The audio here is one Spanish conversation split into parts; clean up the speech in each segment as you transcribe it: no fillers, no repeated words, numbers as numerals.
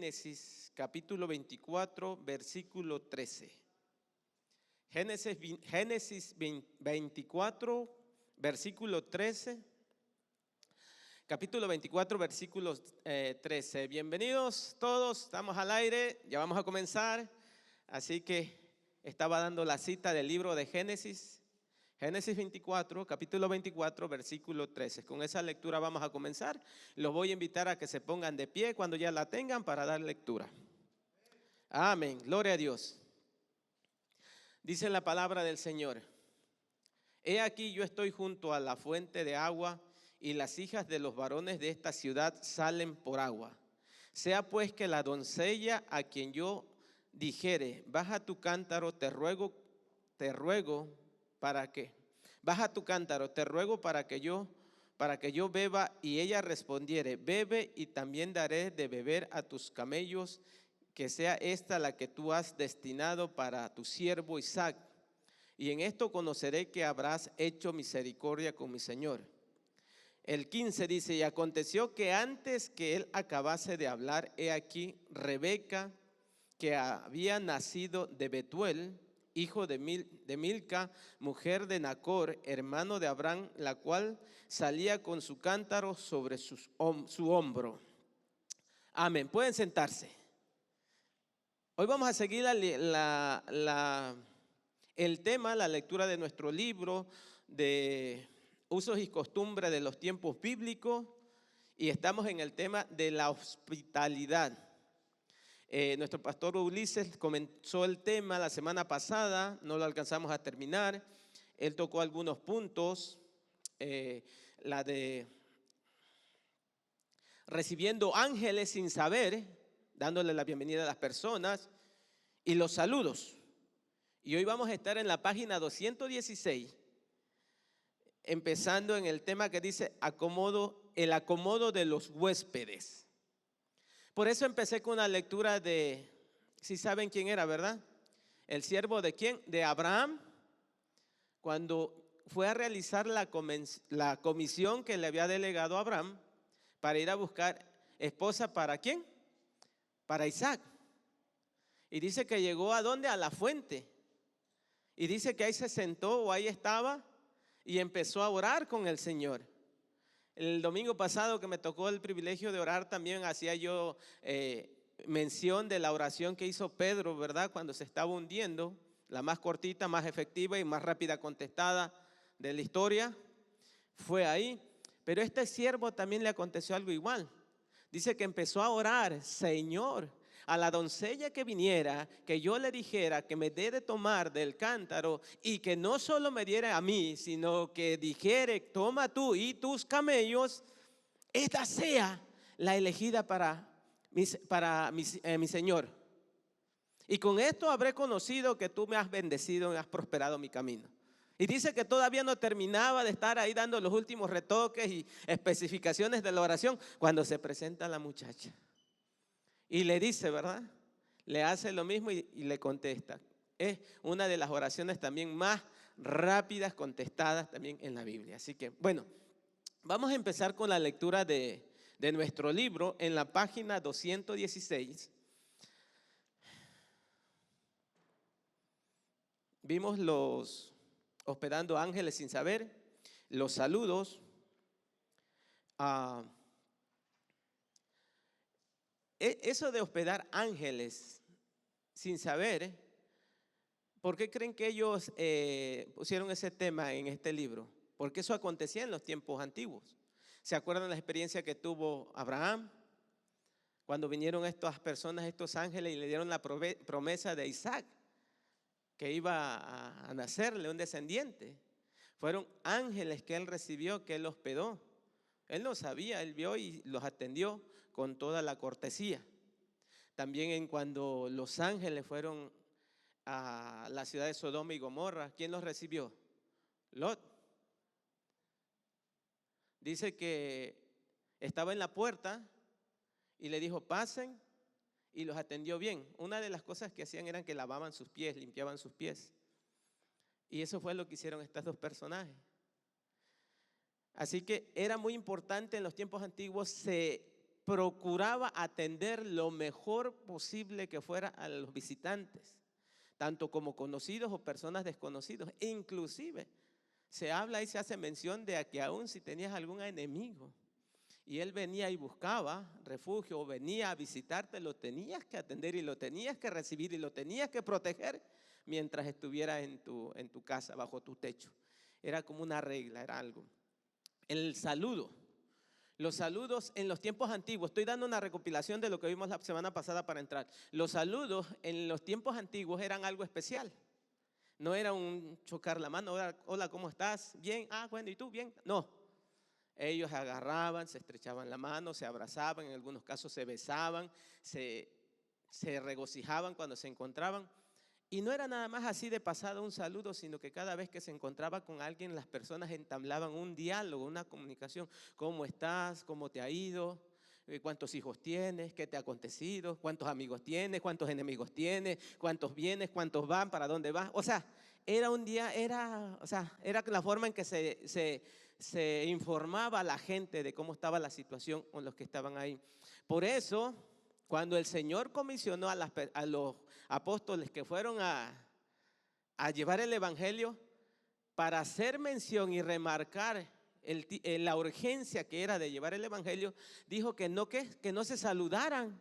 Génesis capítulo 24, versículo 13. Génesis 24, versículo 13. Capítulo 24, versículo 13. Bienvenidos todos, estamos al aire, ya vamos a comenzar. Así que estaba dando la cita del libro de Génesis. Génesis 24, capítulo 24, versículo 13. Con esa lectura vamos a comenzar. Los voy a invitar a que se pongan de pie cuando ya la tengan para dar lectura. Amén, gloria a Dios. Dice la palabra del Señor: He aquí yo estoy junto a la fuente de agua, y las hijas de los varones de esta ciudad salen por agua. Sea pues que la doncella a quien yo dijere, baja tu cántaro, te ruego para que, baja tu cántaro, te ruego para que yo beba, y ella respondiere, bebe, y también daré de beber a tus camellos, que sea esta la que tú has destinado para tu siervo Isaac. Y en esto conoceré que habrás hecho misericordia con mi señor. El 15 dice: y aconteció que antes que él acabase de hablar, he aquí Rebeca, que había nacido de Betuel, hijo de Milca, mujer de Nacor, hermano de Abraham, la cual salía con su cántaro sobre su hombro. Amén. Pueden sentarse. Hoy vamos a seguir el tema, la lectura de nuestro libro de usos y costumbres de los tiempos bíblicos, y estamos en el tema de la hospitalidad. Nuestro pastor Ulises comenzó el tema la semana pasada, no lo alcanzamos a terminar. Él tocó algunos puntos, la de recibiendo ángeles sin saber, dándole la bienvenida a las personas, y los saludos. Y hoy vamos a estar en la página 216, empezando en el tema que dice el acomodo de los huéspedes. Por eso empecé con una lectura de, si saben quién era, ¿verdad? El siervo de quién, de Abraham, cuando fue a realizar la comisión que le había delegado a Abraham para ir a buscar esposa para quién, para Isaac. Y dice que llegó a dónde, a la fuente. Y dice que ahí se sentó o ahí estaba y empezó a orar con el Señor. El domingo pasado que me tocó el privilegio de orar, también hacía yo mención de la oración que hizo Pedro, ¿verdad? Cuando se estaba hundiendo, la más cortita, más efectiva y más rápida contestada de la historia, fue ahí. Pero a este siervo también le aconteció algo igual. Dice que empezó a orar: Señor, a la doncella que viniera, que yo le dijera que me dé de tomar del cántaro, y que no solo me diera a mí, sino que dijere, toma tú y tus camellos, esta sea la elegida para mi Señor. Y con esto habré conocido que tú me has bendecido y has prosperado mi camino. Y dice que todavía no terminaba de estar ahí dando los últimos retoques y especificaciones de la oración cuando se presenta la muchacha. Y le dice, ¿verdad? Le hace lo mismo y le contesta. Es una de las oraciones también más rápidas contestadas también en la Biblia. Así que, bueno, vamos a empezar con la lectura de nuestro libro en la página 216. Vimos los hospedando ángeles sin saber, los saludos. Eso de hospedar ángeles sin saber, ¿por qué creen que ellos pusieron ese tema en este libro? Porque eso acontecía en los tiempos antiguos. ¿Se acuerdan la experiencia que tuvo Abraham cuando vinieron estas personas, estos ángeles, y le dieron la promesa de Isaac, que iba a nacerle un descendiente? Fueron ángeles que él recibió, que él hospedó. Él no sabía, él vio y los atendió con toda la cortesía. También cuando los ángeles fueron a la ciudad de Sodoma y Gomorra, ¿quién los recibió? Lot. Dice que estaba en la puerta y le dijo, pasen, y los atendió bien. Una de las cosas que hacían eran que lavaban sus pies, limpiaban sus pies. Y eso fue lo que hicieron estos dos personajes. Así que era muy importante en los tiempos antiguos, se procuraba atender lo mejor posible que fuera a los visitantes, tanto como conocidos o personas desconocidos. E inclusive se habla y se hace mención de que aún si tenías algún enemigo y él venía y buscaba refugio o venía a visitarte, lo tenías que atender y lo tenías que recibir y lo tenías que proteger mientras estuviera en tu casa, bajo tu techo. Era como una regla, era algo. El saludo. Los saludos en los tiempos antiguos, estoy dando una recopilación de lo que vimos la semana pasada para entrar. Los saludos en los tiempos antiguos eran algo especial. No era un chocar la mano, hola, ¿cómo estás? Bien, bueno, ¿y tú? Bien. No, ellos agarraban, se estrechaban la mano, se abrazaban, en algunos casos se besaban, se regocijaban cuando se encontraban. Y no era nada más así de pasado un saludo, sino que cada vez que se encontraba con alguien, las personas entablaban un diálogo, una comunicación. ¿Cómo estás? ¿Cómo te ha ido? ¿Cuántos hijos tienes? ¿Qué te ha acontecido? ¿Cuántos amigos tienes? ¿Cuántos enemigos tienes? ¿Cuántos vienes? ¿Cuántos van? ¿Para dónde vas? O sea, era un día, era la forma en que se informaba a la gente de cómo estaba la situación con los que estaban ahí. Por eso, cuando el Señor comisionó a los apóstoles que fueron a llevar el evangelio, para hacer mención y remarcar la urgencia que era de llevar el evangelio, dijo que no se saludaran,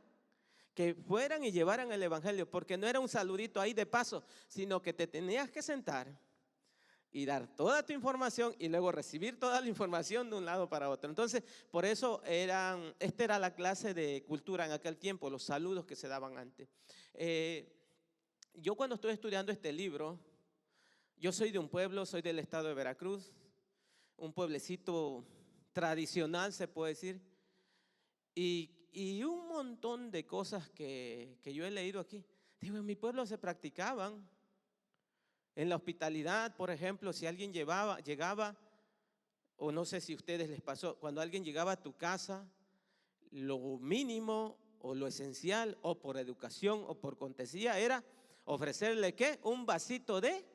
que fueran y llevaran el evangelio, porque no era un saludito ahí de paso, sino que te tenías que sentar y dar toda tu información y luego recibir toda la información de un lado para otro. Entonces, por eso esta era la clase de cultura en aquel tiempo, los saludos que se daban antes. Yo cuando estoy estudiando este libro, yo soy de un pueblo, soy del estado de Veracruz, un pueblecito tradicional se puede decir, y un montón de cosas que yo he leído aquí. Digo, en mi pueblo se practicaban. En la hospitalidad, por ejemplo, si alguien llegaba, o no sé si a ustedes les pasó, cuando alguien llegaba a tu casa, lo mínimo o lo esencial, o por educación o por cortesía, era ofrecerle ¿qué? Un vasito de...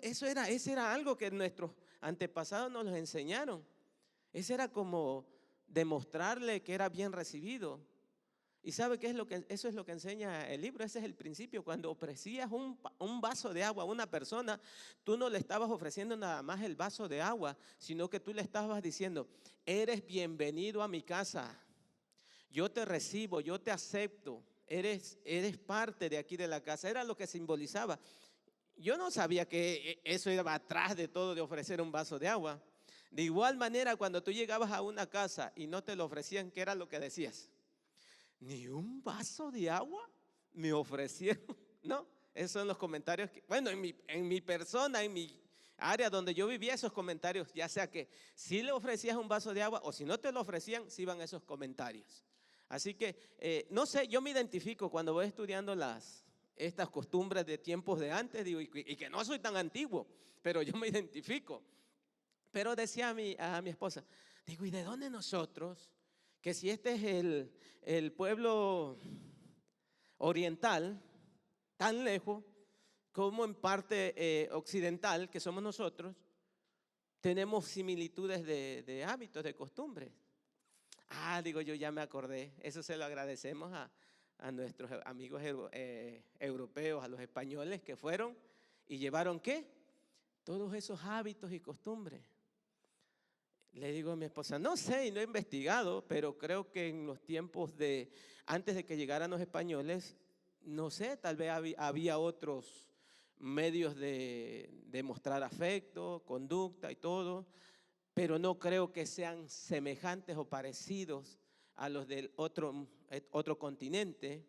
Ese era algo que nuestros antepasados nos enseñaron. Ese era como demostrarle que era bien recibido. ¿Y sabe qué es eso es lo que enseña el libro? Ese es el principio. Cuando ofrecías un vaso de agua a una persona, tú no le estabas ofreciendo nada más el vaso de agua, sino que tú le estabas diciendo, eres bienvenido a mi casa, yo te recibo, yo te acepto, eres parte de aquí de la casa. Era lo que simbolizaba. Yo no sabía que eso iba atrás de todo de ofrecer un vaso de agua. De igual manera, cuando tú llegabas a una casa y no te lo ofrecían, ¿qué era lo que decías? Ni un vaso de agua me ofrecieron, ¿no? Esos son los comentarios que, bueno, en mi persona, en mi área donde yo vivía, esos comentarios, ya sea que si le ofrecías un vaso de agua o si no te lo ofrecían, sí iban esos comentarios. Así que, no sé, yo me identifico cuando voy estudiando estas costumbres de tiempos de antes, digo, y que no soy tan antiguo, pero yo me identifico. Pero decía a mi esposa, digo, ¿y de dónde nosotros? Que si este es el pueblo oriental, tan lejos, como en parte occidental, que somos nosotros, tenemos similitudes de hábitos, de costumbres. Digo yo, ya me acordé, eso se lo agradecemos a nuestros amigos europeos, a los españoles que fueron y llevaron ¿qué? Todos esos hábitos y costumbres. Le digo a mi esposa, no sé y no he investigado, pero creo que en los tiempos antes de que llegaran los españoles, no sé, tal vez había otros medios de mostrar afecto, conducta y todo, pero no creo que sean semejantes o parecidos a los del otro continente,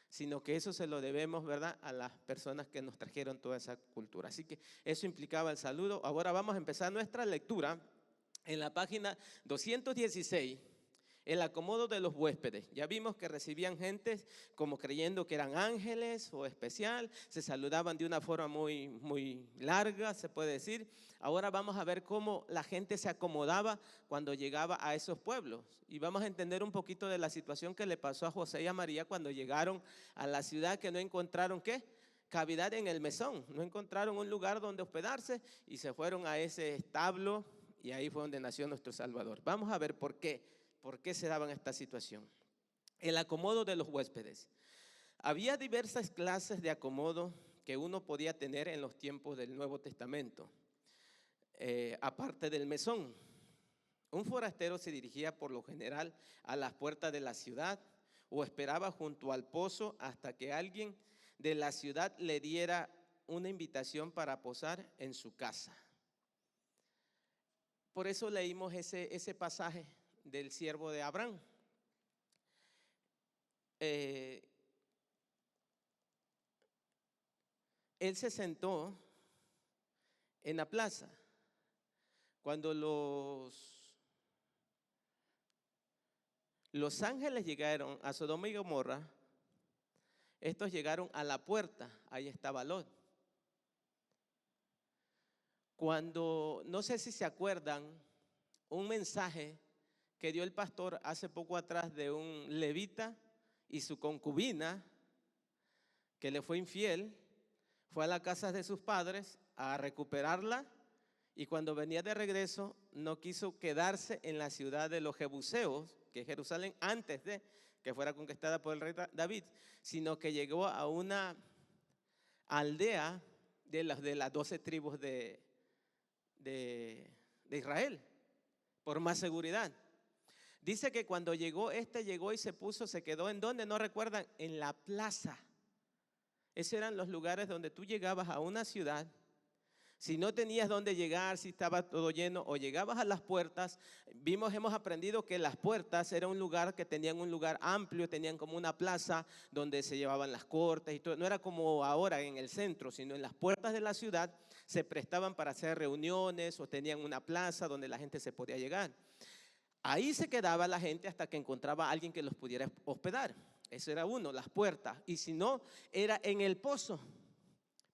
sino que eso se lo debemos, ¿verdad?, a las personas que nos trajeron toda esa cultura. Así que eso implicaba el saludo. Ahora vamos a empezar nuestra lectura. En la página 216, el acomodo de los huéspedes. Ya vimos que recibían gente como creyendo que eran ángeles o especial, se saludaban de una forma muy, muy larga, se puede decir. Ahora vamos a ver cómo la gente se acomodaba cuando llegaba a esos pueblos. Y vamos a entender un poquito de la situación que le pasó a José y a María cuando llegaron a la ciudad, que no encontraron ¿qué? Cavidad en el mesón, no encontraron un lugar donde hospedarse y se fueron a ese establo. Y ahí fue donde nació nuestro Salvador. Vamos a ver por qué por qué se daban esta situación. El acomodo de los huéspedes. Había diversas clases de acomodo que uno podía tener en los tiempos del Nuevo Testamento, aparte del mesón. Un forastero se dirigía por lo general a las puertas de la ciudad o esperaba junto al pozo hasta que alguien de la ciudad le diera una invitación para posar en su casa. Por eso leímos ese pasaje del siervo de Abraham. Él se sentó en la plaza. Cuando los ángeles llegaron a Sodoma y Gomorra, estos llegaron a la puerta, ahí estaba Lot. Cuando, no sé si se acuerdan, un mensaje que dio el pastor hace poco atrás de un levita y su concubina, que le fue infiel, fue a la casa de sus padres a recuperarla y cuando venía de regreso no quiso quedarse en la ciudad de los Jebuseos, que es Jerusalén, antes de que fuera conquistada por el rey David, sino que llegó a una aldea de las 12 tribus de Israel, por más seguridad. Dice que cuando llegó y se quedó ¿en dónde? ¿No recuerdan? En la plaza. Esos eran los lugares donde tú llegabas a una ciudad. Si no tenías dónde llegar, si estaba todo lleno o llegabas a las puertas, hemos aprendido que las puertas era un lugar que tenían un lugar amplio, tenían como una plaza donde se llevaban las cortes y todo. No era como ahora en el centro, sino en las puertas de la ciudad se prestaban para hacer reuniones o tenían una plaza donde la gente se podía llegar. Ahí se quedaba la gente hasta que encontraba a alguien que los pudiera hospedar. Eso era uno, las puertas. Y si no, era en el pozo.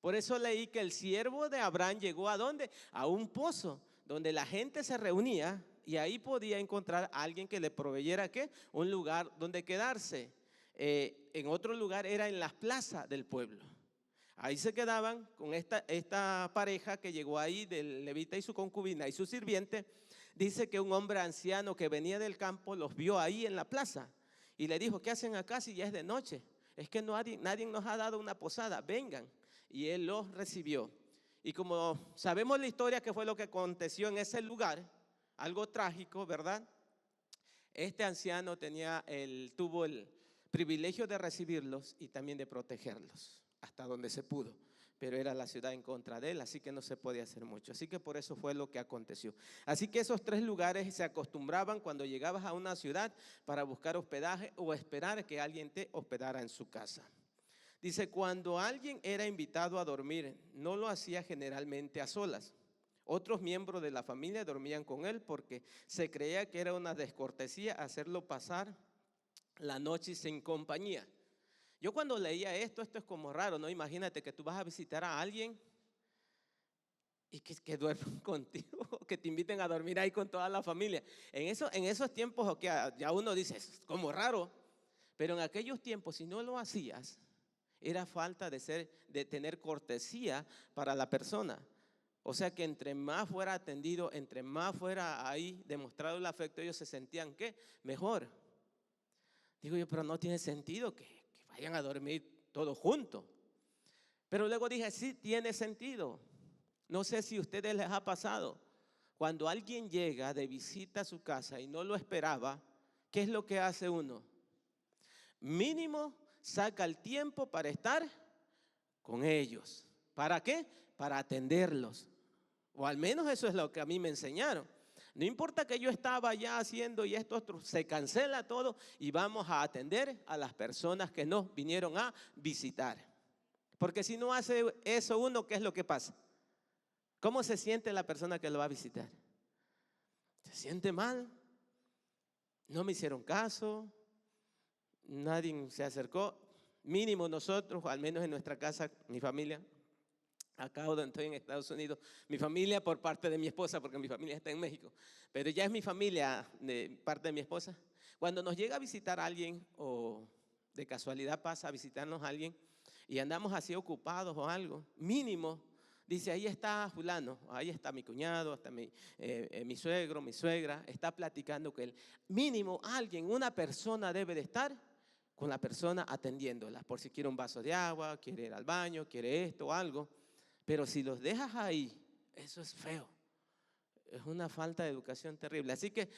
Por eso leí que el siervo de Abraham llegó ¿a dónde? A un pozo donde la gente se reunía y ahí podía encontrar a alguien que le proveyera ¿qué? Un lugar donde quedarse. En otro lugar era en las plazas del pueblo. Ahí se quedaban con esta pareja que llegó ahí del levita y su concubina y su sirviente. Dice que un hombre anciano que venía del campo los vio ahí en la plaza y le dijo, ¿qué hacen acá si ya es de noche? Es que nadie nos ha dado una posada, vengan. Y él los recibió. Y como sabemos la historia que fue lo que aconteció en ese lugar, algo trágico, ¿verdad? Este anciano tuvo el privilegio de recibirlos y también de protegerlos, hasta donde se pudo. Pero era la ciudad en contra de él, así que no se podía hacer mucho. Así que por eso fue lo que aconteció. Así que esos 3 lugares se acostumbraban cuando llegabas a una ciudad para buscar hospedaje o esperar que alguien te hospedara en su casa. Dice, cuando alguien era invitado a dormir, no lo hacía generalmente a solas. Otros miembros de la familia dormían con él porque se creía que era una descortesía hacerlo pasar la noche sin compañía. Yo cuando leía esto es como raro, ¿no? Imagínate que tú vas a visitar a alguien y que duerman contigo, que te inviten a dormir ahí con toda la familia. En esos tiempos ya uno dice, es como raro, pero en aquellos tiempos si no lo hacías, era falta de tener cortesía para la persona. O sea que entre más fuera atendido, entre más fuera ahí demostrado el afecto, ellos se sentían ¿qué? Mejor. Digo yo, pero no tiene sentido que vayan a dormir todos juntos. Pero luego dije, sí tiene sentido. No sé si a ustedes les ha pasado. Cuando alguien llega de visita a su casa y no lo esperaba, ¿qué es lo que hace uno? Mínimo saca el tiempo para estar con ellos. ¿Para qué? Para atenderlos. O al menos eso es lo que a mí me enseñaron. No importa que yo estaba ya haciendo y esto otro, se cancela todo y vamos a atender a las personas que nos vinieron a visitar. Porque si no hace eso uno, ¿qué es lo que pasa? ¿Cómo se siente la persona que lo va a visitar? ¿Se siente mal? No me hicieron caso. Nadie se acercó, mínimo nosotros, al menos en nuestra casa, mi familia, acá donde estoy en Estados Unidos, mi familia por parte de mi esposa, porque mi familia está en México, pero ya es mi familia de parte de mi esposa. Cuando nos llega a visitar a alguien o de casualidad pasa a visitarnos a alguien y andamos así ocupados o algo, mínimo Dice, ahí está fulano, ahí está mi cuñado, está mi suegro, mi suegra, está platicando que el mínimo alguien, una persona debe de estar con la persona atendiéndola, por si quiere un vaso de agua, quiere ir al baño, quiere esto o algo. Pero si los dejas ahí, eso es feo. Es una falta de educación terrible. Así que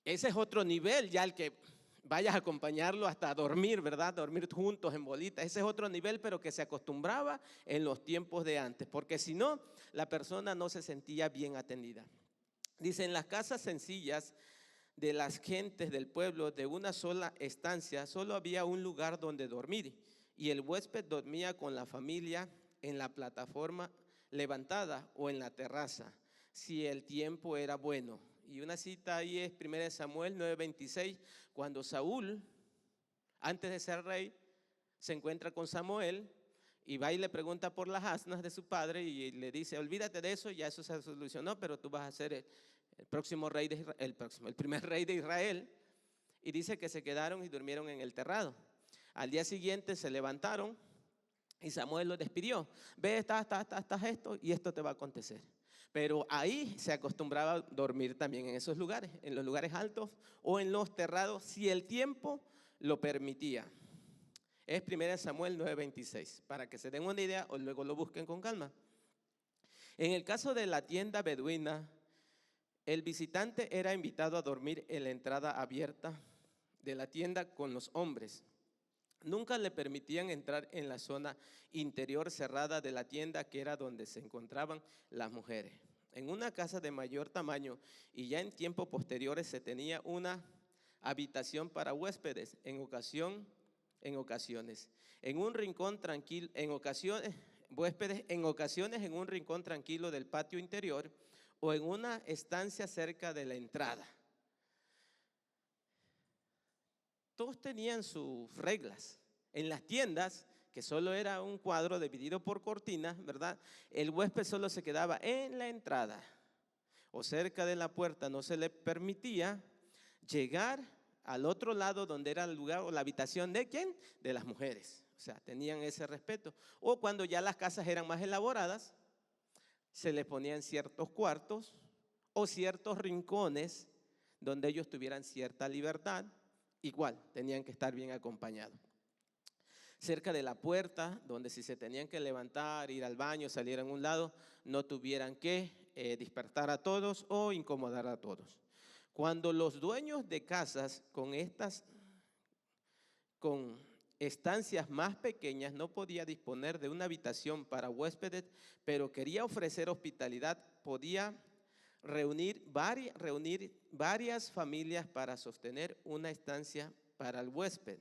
ese es otro nivel, ya el que vayas a acompañarlo hasta dormir, ¿verdad? Dormir juntos en bolitas. Ese es otro nivel, pero que se acostumbraba en los tiempos de antes, porque si no, la persona no se sentía bien atendida. Dice, en las casas sencillas de las gentes del pueblo, de una sola estancia, solo había un lugar donde dormir, y el huésped dormía con la familia en la plataforma levantada o en la terraza, si el tiempo era bueno. Y una cita ahí es 1 Samuel 9:26, cuando Saúl, antes de ser rey, se encuentra con Samuel y va y le pregunta por las asnas de su padre y le dice, olvídate de eso, ya eso se solucionó, pero tú vas a ser el próximo rey de Israel, el primer rey de Israel. Y dice que se quedaron y durmieron en el terrado. Al día siguiente se levantaron y Samuel lo despidió. Ve, estás esto y esto te va a acontecer. Pero ahí se acostumbraba a dormir también en esos lugares, en los lugares altos o en los terrados, si el tiempo lo permitía. Es 1 Samuel 9:26, para que se den una idea o luego lo busquen con calma. En el caso de la tienda beduina, el visitante era invitado a dormir en la entrada abierta de la tienda con los hombres. Nunca le permitían entrar en la zona interior cerrada de la tienda, que era donde se encontraban las mujeres. En una casa de mayor tamaño y ya en tiempos posteriores se tenía una habitación para huéspedes en ocasiones. En un rincón tranquilo, huéspedes en ocasiones en un rincón tranquilo del patio interior o en una estancia cerca de la entrada. Todos tenían sus reglas. En las tiendas, que solo era un cuadro dividido por cortinas, ¿verdad? El huésped solo se quedaba en la entrada o cerca de la puerta. No se le permitía llegar al otro lado donde era el lugar o la habitación de ¿quién? De las mujeres. O sea, tenían ese respeto. O cuando ya las casas eran más elaboradas, se les ponían ciertos cuartos o ciertos rincones donde ellos tuvieran cierta libertad. Igual, tenían que estar bien acompañados. Cerca de la puerta, donde si se tenían que levantar, ir al baño, salir a un lado, no tuvieran que despertar a todos o incomodar a todos. Cuando los dueños de casas con estancias más pequeñas no podía disponer de una habitación para huéspedes, pero quería ofrecer hospitalidad, podía reunir varias familias para sostener una estancia para el huésped,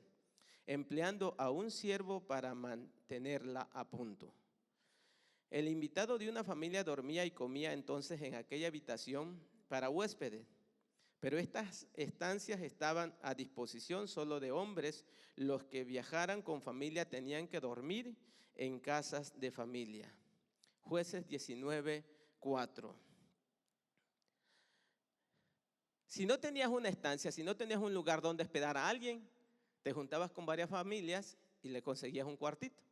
empleando a un siervo para mantenerla a punto. El invitado de una familia dormía y comía entonces en aquella habitación para huéspedes, pero estas estancias estaban a disposición solo de hombres. Los que viajaran con familia tenían que dormir en casas de familia. Jueces 19:4. Si no tenías una estancia, si no tenías un lugar donde hospedar a alguien, te juntabas con varias familias y le conseguías un cuartito.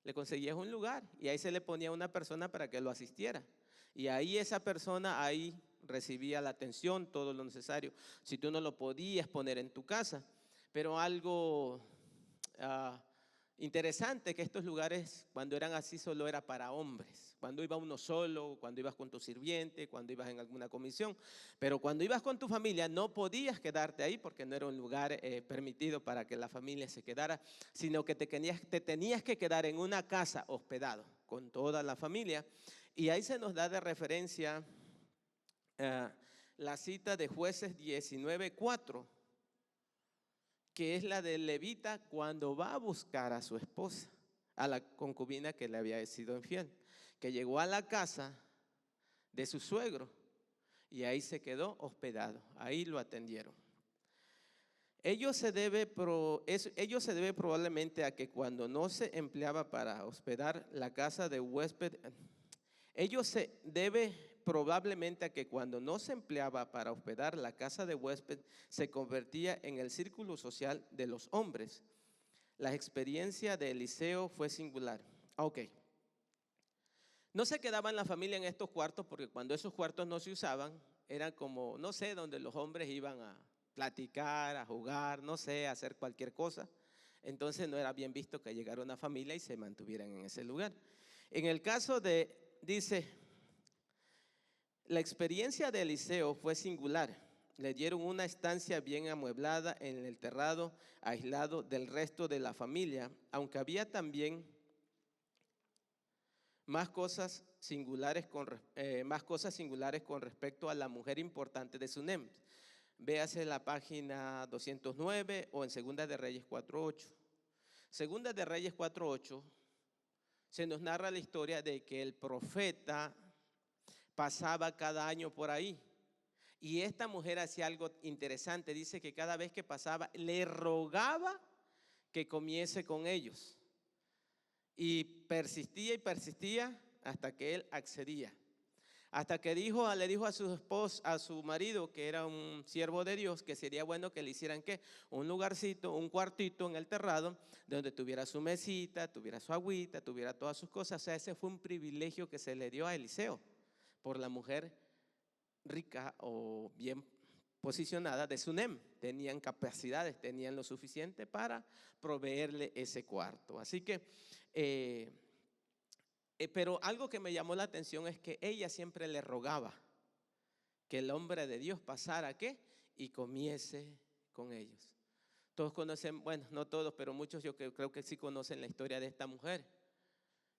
Le conseguías un lugar y ahí se le ponía una persona para que lo asistiera. Y ahí esa persona ahí recibía la atención, todo lo necesario. Si tú no lo podías poner en tu casa, pero algo interesante que estos lugares cuando eran así solo era para hombres. Cuando iba uno solo, cuando ibas con tu sirviente, cuando ibas en alguna comisión. Pero cuando ibas con tu familia no podías quedarte ahí porque no era un lugar permitido para que la familia se quedara, sino que te tenías que quedar en una casa hospedado con toda la familia. Y ahí se nos da de referencia la cita de Jueces 19:4, que es la del levita cuando va a buscar a su esposa, a la concubina que le había sido infiel, que llegó a la casa de su suegro y ahí se quedó hospedado, ahí lo atendieron. Ello se debe probablemente a que cuando no se empleaba para hospedar la casa de huésped, se convertía en el círculo social de los hombres. La experiencia de Eliseo fue singular. Ok. No se quedaba en la familia en estos cuartos, porque cuando esos cuartos no se usaban, eran como, no sé, donde los hombres iban a platicar, a jugar, no sé, a hacer cualquier cosa. Entonces no era bien visto que llegara una familia y se mantuvieran en ese lugar. En el caso dice, la experiencia de Eliseo fue singular. Le dieron una estancia bien amueblada en el terrado, aislado del resto de la familia, aunque había también más cosas singulares con respecto a la mujer importante de Sunem. Véase la página 209 o en Segunda de Reyes 4:8. Segunda de Reyes 4:8 se nos narra la historia de que el profeta pasaba cada año por ahí. Y esta mujer hacía algo interesante. Dice que cada vez que pasaba le rogaba que comiese con ellos. Y persistía hasta que él accedía. Hasta que le dijo a su esposa, a su marido, que era un siervo de Dios, que sería bueno que le hicieran ¿qué? Un lugarcito, un cuartito en el terrado, donde tuviera su mesita, tuviera su agüita, tuviera todas sus cosas. O sea, ese fue un privilegio que se le dio a Eliseo por la mujer rica o bien posicionada de Sunem. Tenían capacidades, tenían lo suficiente para proveerle ese cuarto. Así que pero algo que me llamó la atención es que ella siempre le rogaba que el hombre de Dios pasara ¿qué? Y comiese con ellos. Todos conocen, bueno, no todos, pero muchos yo creo que sí conocen la historia de esta mujer,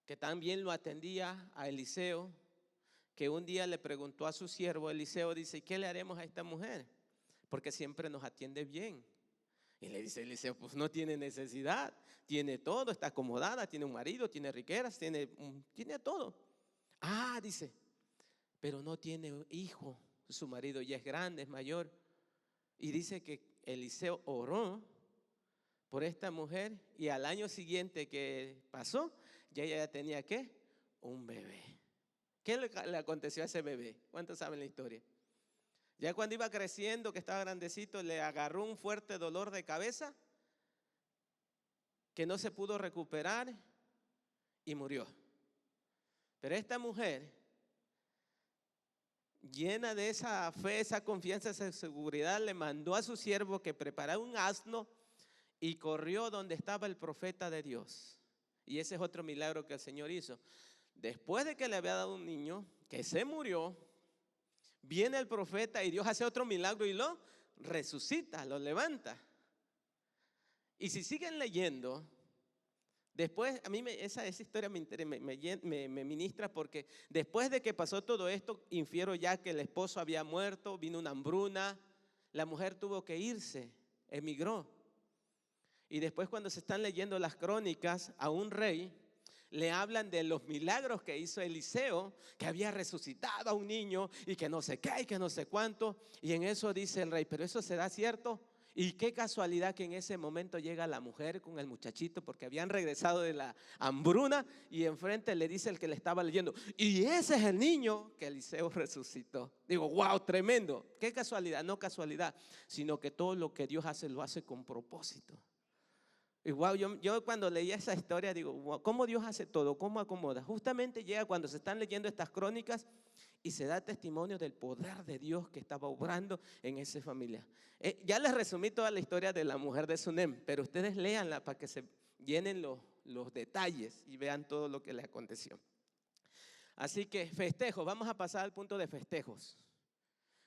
que también lo atendía a Eliseo, que un día le preguntó a su siervo Eliseo, dice, ¿qué le haremos a esta mujer? Porque siempre nos atiende bien. Y le dice Eliseo, pues no tiene necesidad, tiene todo, está acomodada, tiene un marido, tiene riquezas, tiene todo. Ah, dice, pero no tiene hijo, su marido ya es grande, es mayor. Y dice que Eliseo oró por esta mujer y al año siguiente que pasó, ya ella tenía ¿qué? Un bebé. ¿Qué le aconteció a ese bebé? ¿Cuántos saben la historia? Ya cuando iba creciendo, que estaba grandecito, le agarró un fuerte dolor de cabeza que no se pudo recuperar y murió. Pero esta mujer, llena de esa fe, esa confianza, esa seguridad, le mandó a su siervo que preparara un asno y corrió donde estaba el profeta de Dios. Y ese es otro milagro que el Señor hizo. Después de que le había dado un niño que se murió, viene el profeta y Dios hace otro milagro y lo resucita, lo levanta. Y si siguen leyendo, después a mí esa historia me ministra, porque después de que pasó todo esto, infiero ya que el esposo había muerto, vino una hambruna, la mujer tuvo que irse, emigró. Y después cuando se están leyendo las crónicas a un rey, le hablan de los milagros que hizo Eliseo, que había resucitado a un niño y que no sé qué y que no sé cuánto. Y en eso dice el rey, pero eso será cierto. Y qué casualidad que en ese momento llega la mujer con el muchachito, porque habían regresado de la hambruna, y enfrente le dice el que le estaba leyendo, y ese es el niño que Eliseo resucitó. Digo, wow, tremendo. Qué casualidad, no casualidad, sino que todo lo que Dios hace lo hace con propósito. Y wow, yo cuando leía esa historia digo, wow, ¿cómo Dios hace todo? ¿Cómo acomoda? Justamente llega cuando se están leyendo estas crónicas y se da testimonio del poder de Dios que estaba obrando en esa familia. Ya les resumí toda la historia de la mujer de Sunem, pero ustedes léanla para que se llenen los detalles y vean todo lo que le aconteció. Así que festejos, vamos a pasar al punto de festejos.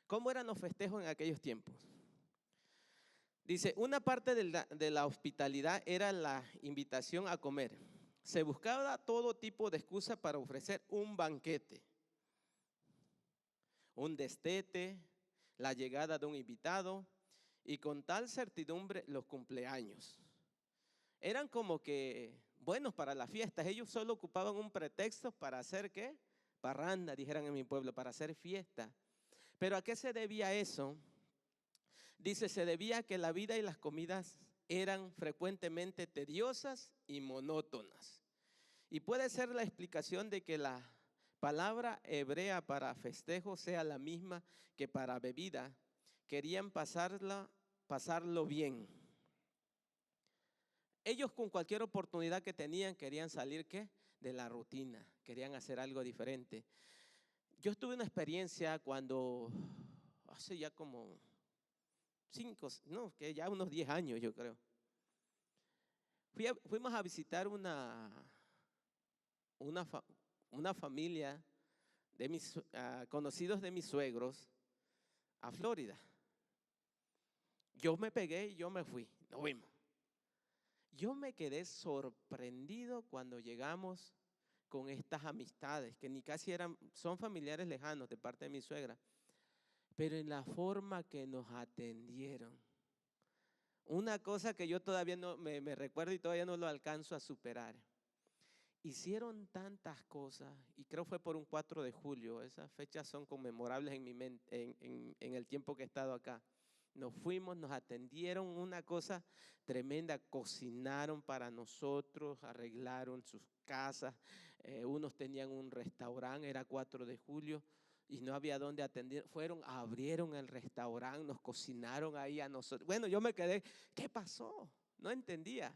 ¿Cómo eran los festejos en aquellos tiempos? Dice, una parte de la hospitalidad era la invitación a comer. Se buscaba todo tipo de excusa para ofrecer un banquete, un destete, la llegada de un invitado y con tal certidumbre los cumpleaños. Eran como que buenos para las fiestas. Ellos solo ocupaban un pretexto para hacer ¿qué? Parranda, dijeran en mi pueblo, para hacer fiesta. ¿Pero a qué se debía eso? Dice, se debía a que la vida y las comidas eran frecuentemente tediosas y monótonas. Y puede ser la explicación de que la palabra hebrea para festejo sea la misma que para bebida. Querían pasarlo bien. Ellos con cualquier oportunidad que tenían querían salir ¿qué? de la rutina, querían hacer algo diferente. Yo tuve una experiencia cuando, hace ya como 5, no, que ya unos 10 años yo creo. Fuimos a visitar una, una familia de mis conocidos de mis suegros a Florida. Yo me pegué y yo me fui, nos fuimos. Yo me quedé sorprendido cuando llegamos con estas amistades, que ni casi eran, son familiares lejanos de parte de mi suegra, pero en la forma que nos atendieron. Una cosa que yo todavía no me recuerdo y todavía no lo alcanzo a superar. Hicieron tantas cosas, y creo fue por un 4 de julio, esas fechas son conmemorables en mi mente, en el tiempo que he estado acá. Nos fuimos, nos atendieron, una cosa tremenda, cocinaron para nosotros, arreglaron sus casas, unos tenían un restaurante, era 4 de julio, y no había dónde atender, abrieron el restaurante, nos cocinaron ahí a nosotros. Bueno, yo me quedé, ¿qué pasó? No entendía.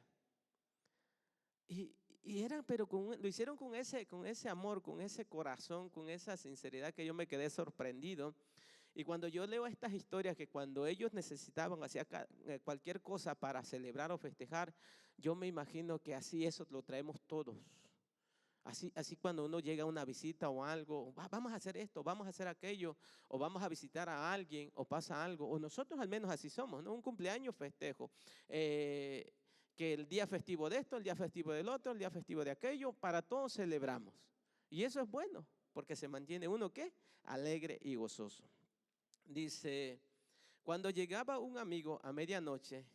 Y eran, pero lo hicieron con ese amor, con ese corazón, con esa sinceridad que yo me quedé sorprendido. Y cuando yo leo estas historias que cuando ellos necesitaban hacer cualquier cosa para celebrar o festejar, yo me imagino que así eso lo traemos todos. Así cuando uno llega a una visita o algo, vamos a hacer esto, vamos a hacer aquello, o vamos a visitar a alguien, o pasa algo, o nosotros al menos así somos, ¿no? Un cumpleaños festejo. Que el día festivo de esto, el día festivo del otro, el día festivo de aquello, para todos celebramos. Y eso es bueno, porque se mantiene uno, ¿qué? Alegre y gozoso. Dice, cuando llegaba un amigo a medianoche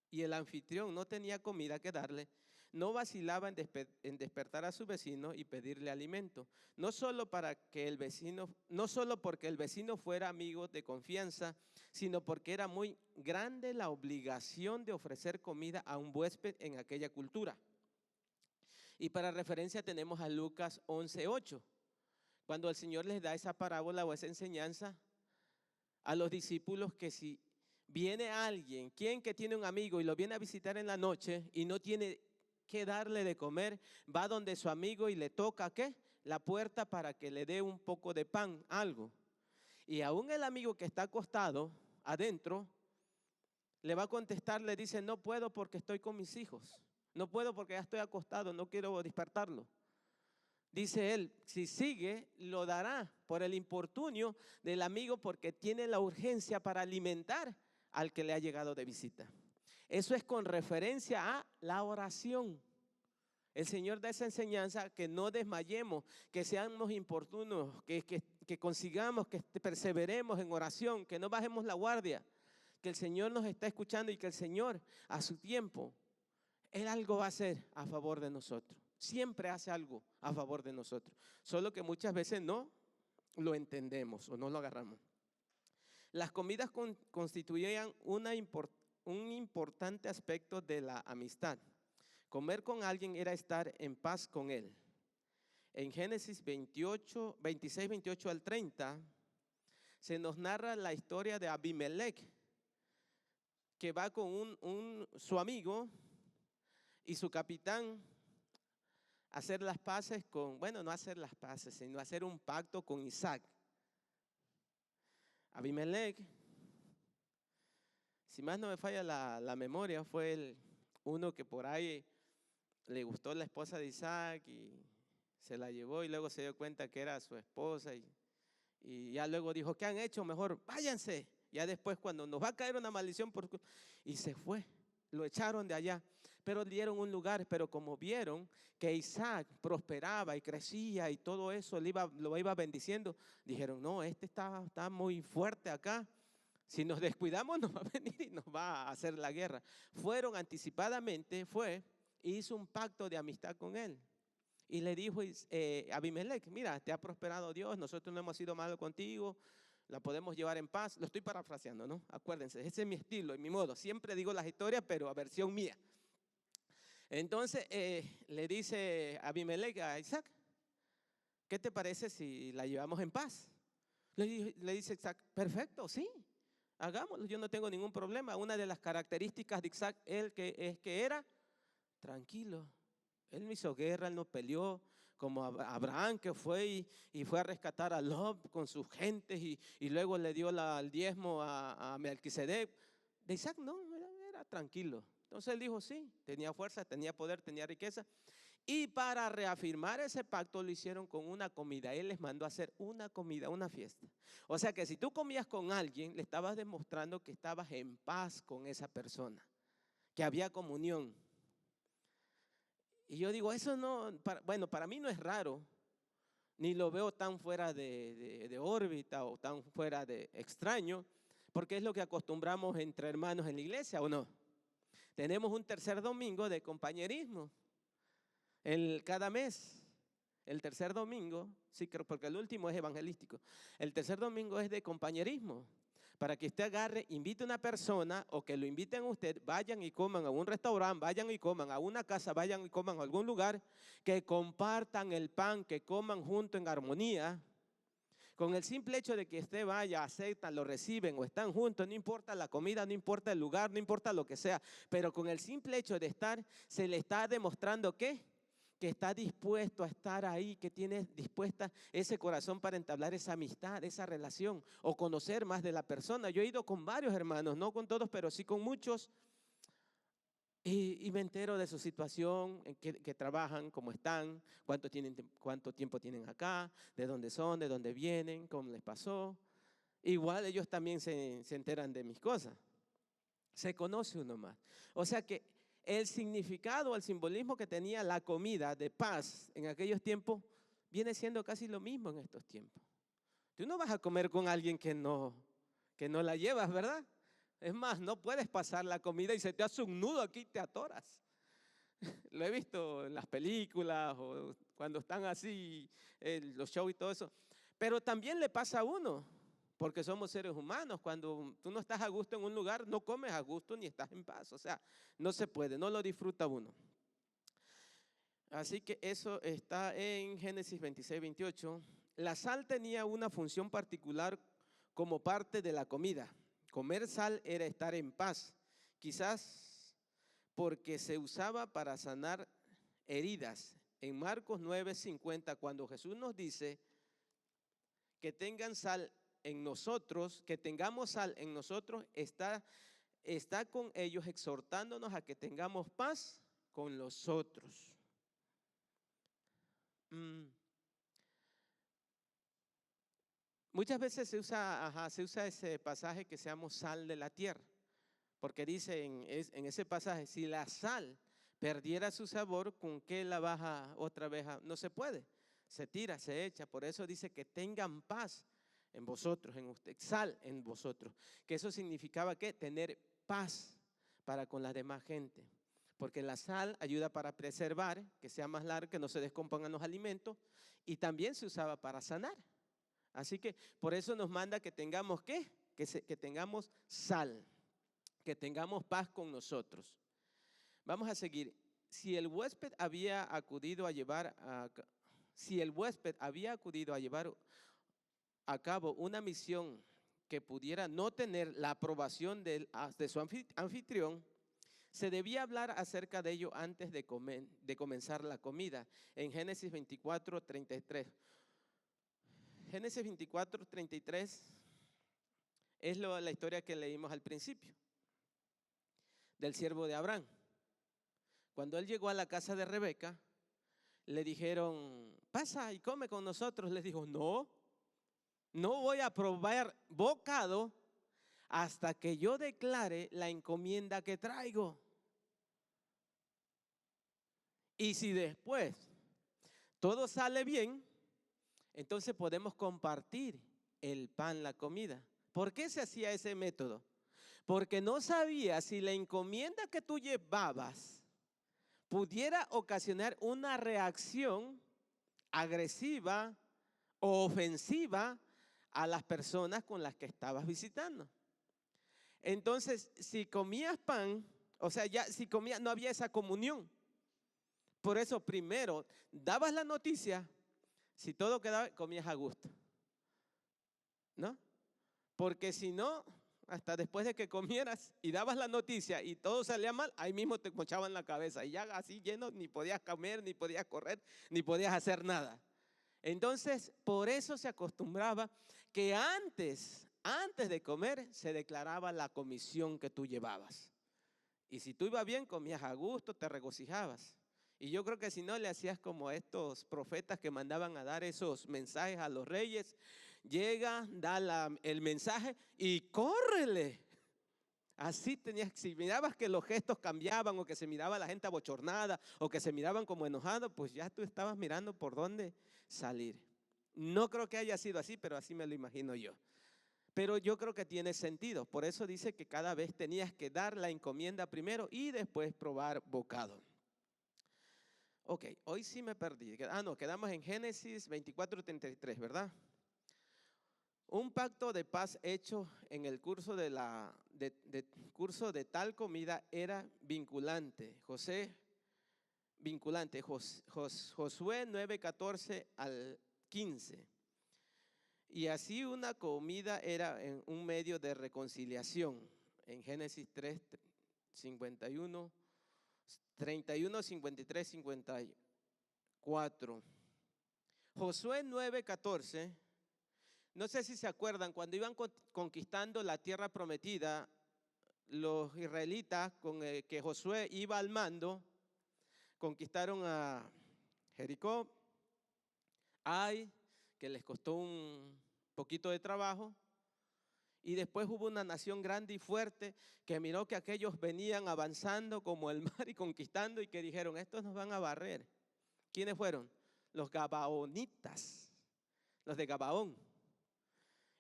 y el anfitrión no tenía comida que darle, no vacilaba en despertar a su vecino y pedirle alimento, no solo porque el vecino fuera amigo de confianza, sino porque era muy grande la obligación de ofrecer comida a un huésped en aquella cultura. Y para referencia tenemos a Lucas 11:8, cuando el Señor les da esa parábola o esa enseñanza a los discípulos, que si viene alguien, quien que tiene un amigo y lo viene a visitar en la noche y no tiene que darle de comer, va donde su amigo y le toca, ¿qué? La puerta para que le dé un poco de pan, algo. Y aún el amigo que está acostado adentro le va a contestar, le dice, no puedo porque estoy con mis hijos, no puedo porque ya estoy acostado, no quiero despertarlo. Dice él, si sigue, lo dará por el importunio del amigo, porque tiene la urgencia para alimentar al que le ha llegado de visita. Eso es con referencia a la oración. El Señor da esa enseñanza, que no desmayemos, que seamos importunos, que consigamos, que perseveremos en oración, que no bajemos la guardia, que el Señor nos está escuchando y que el Señor a su tiempo, Él algo va a hacer a favor de nosotros. Siempre hace algo a favor de nosotros, solo que muchas veces no lo entendemos o no lo agarramos. Las comidas constituían un importante aspecto de la amistad. Comer con alguien era estar en paz con él. En Génesis 26, 28 al 30, se nos narra la historia de Abimelech, que va con su amigo y su capitán a hacer las paces no hacer las paces, sino hacer un pacto con Isaac. Abimelech, si más no me falla la memoria, fue uno que por ahí le gustó la esposa de Isaac y se la llevó, y luego se dio cuenta que era su esposa, y ya luego dijo, ¿qué han hecho? Mejor váyanse. Ya después, cuando nos va a caer una maldición, y se fue, lo echaron de allá, pero le dieron un lugar. Pero como vieron que Isaac prosperaba y crecía y todo eso lo iba bendiciendo, dijeron, no, este está muy fuerte acá, si nos descuidamos nos va a venir y nos va a hacer la guerra. Fueron anticipadamente, y hizo un pacto de amistad con él. Y le dijo Abimelech, mira, te ha prosperado Dios, nosotros no hemos sido malos contigo, la podemos llevar en paz. Lo estoy parafraseando, ¿no? Acuérdense, ese es mi estilo y mi modo. Siempre digo las historias, pero a versión mía. Entonces le dice Abimelech a Isaac, ¿qué te parece si la llevamos en paz? Le dice Isaac, perfecto, sí, hagámoslo, yo no tengo ningún problema. Una de las características de Isaac es que era tranquilo, Él no hizo guerra, él no peleó como Abraham, que fue y fue a rescatar a Lot con sus gentes y luego le dio el diezmo a Melquisedec. De Isaac no, era tranquilo. Entonces él dijo sí, tenía fuerza, tenía poder, tenía riqueza. Y para reafirmar ese pacto lo hicieron con una comida. Él les mandó a hacer una comida, una fiesta. O sea que si tú comías con alguien, le estabas demostrando que estabas en paz con esa persona, que había comunión. Y yo digo, eso no, bueno, para mí no es raro, ni lo veo tan fuera de órbita o tan fuera de extraño, porque es lo que acostumbramos entre hermanos en la iglesia, ¿o no? Tenemos un tercer domingo de compañerismo cada mes. El tercer domingo, sí, porque el último es evangelístico. El tercer domingo es de compañerismo. Para que usted agarre, invite a una persona o que lo inviten a usted, vayan y coman a un restaurante, vayan y coman a una casa, vayan y coman a algún lugar, que compartan el pan, que coman junto en armonía. Con el simple hecho de que usted vaya, aceptan, lo reciben o están juntos, no importa la comida, no importa el lugar, no importa lo que sea, pero con el simple hecho de estar, se le está demostrando que está dispuesto a estar ahí, que tiene dispuesta ese corazón para entablar esa amistad, esa relación o conocer más de la persona. Yo he ido con varios hermanos, no con todos, pero sí con muchos, y me entero de su situación, en que trabajan, cómo están, cuánto tiempo tienen acá, de dónde son, de dónde vienen, cómo les pasó. Igual ellos también se enteran de mis cosas. Se conoce uno más. O sea que el significado, el simbolismo que tenía la comida de paz en aquellos tiempos viene siendo casi lo mismo en estos tiempos. Tú no vas a comer con alguien que no la llevas, ¿verdad? Es más, no puedes pasar la comida y se te hace un nudo aquí y te atoras. Lo he visto en las películas o cuando están así, los shows y todo eso. Pero también le pasa a uno, porque somos seres humanos. Cuando tú no estás a gusto en un lugar, no comes a gusto ni estás en paz. O sea, no se puede, no lo disfruta uno. Así que eso está en Génesis 26, 28. La sal tenía una función particular como parte de la comida. Comer sal era estar en paz, quizás porque se usaba para sanar heridas. En Marcos 9:50, cuando Jesús nos dice que tengan sal en nosotros, que tengamos sal en nosotros, está con ellos exhortándonos a que tengamos paz con los otros. Muchas veces se usa ese pasaje que seamos sal de la tierra, porque dice en ese pasaje, si la sal perdiera su sabor, ¿con qué la baja otra vez? No se puede, se tira, se echa. Por eso dice que tengan paz en vosotros, en usted, sal en vosotros, que eso significaba que tener paz para con la demás gente, porque la sal ayuda para preservar, que sea más larga, que no se descompongan los alimentos, y también se usaba para sanar. Así que por eso nos manda que tengamos ¿qué? Que tengamos sal, que tengamos paz con nosotros. Vamos a seguir. Si el huésped había acudido a llevar a cabo una misión que pudiera no tener la aprobación de su anfitrión, se debía hablar acerca de ello antes de comenzar la comida. En Génesis 24, 33. Génesis 24, 33 es la historia que leímos al principio del siervo de Abraham. Cuando él llegó a la casa de Rebeca, le dijeron, pasa y come con nosotros. Les dijo, no voy a probar bocado hasta que yo declare la encomienda que traigo. Y si después todo sale bien, entonces podemos compartir el pan, la comida. ¿Por qué se hacía ese método? Porque no sabía si la encomienda que tú llevabas pudiera ocasionar una reacción agresiva o ofensiva a las personas con las que estabas visitando. Entonces, si comías pan, o sea, ya si comías, no había esa comunión. Por eso primero dabas la noticia, si todo quedaba, comías a gusto, ¿no? Porque si no, hasta después de que comieras y dabas la noticia y todo salía mal, ahí mismo te mochaban la cabeza y ya así lleno ni podías comer, ni podías correr, ni podías hacer nada. Entonces, por eso se acostumbraba que antes de comer se declaraba la comisión que tú llevabas. Y si tú ibas bien, comías a gusto, te regocijabas. Y yo creo que si no, le hacías como estos profetas que mandaban a dar esos mensajes a los reyes. Llega, da el mensaje y córrele. Así tenías, si mirabas que los gestos cambiaban o que se miraba la gente abochornada o que se miraban como enojados, pues ya tú estabas mirando por dónde salir. No creo que haya sido así, pero así me lo imagino yo. Pero yo creo que tiene sentido. Por eso dice que cada vez tenías que dar la encomienda primero y después probar bocado. Ok, hoy sí me perdí. No, quedamos en Génesis 24:33, ¿verdad? Un pacto de paz hecho en el curso de tal comida era vinculante. Josué 9:14 al 15. Y así una comida era un medio de reconciliación. En Génesis 3:51, 31, 53, 54. Josué 9:14. No sé si se acuerdan, cuando iban conquistando la tierra prometida, los israelitas con que Josué iba al mando, conquistaron a Jericó, Ai, que les costó un poquito de trabajo, y después hubo una nación grande y fuerte que miró que aquellos venían avanzando como el mar y conquistando y que dijeron, estos nos van a barrer. ¿Quiénes fueron? Los gabaonitas, los de Gabaón.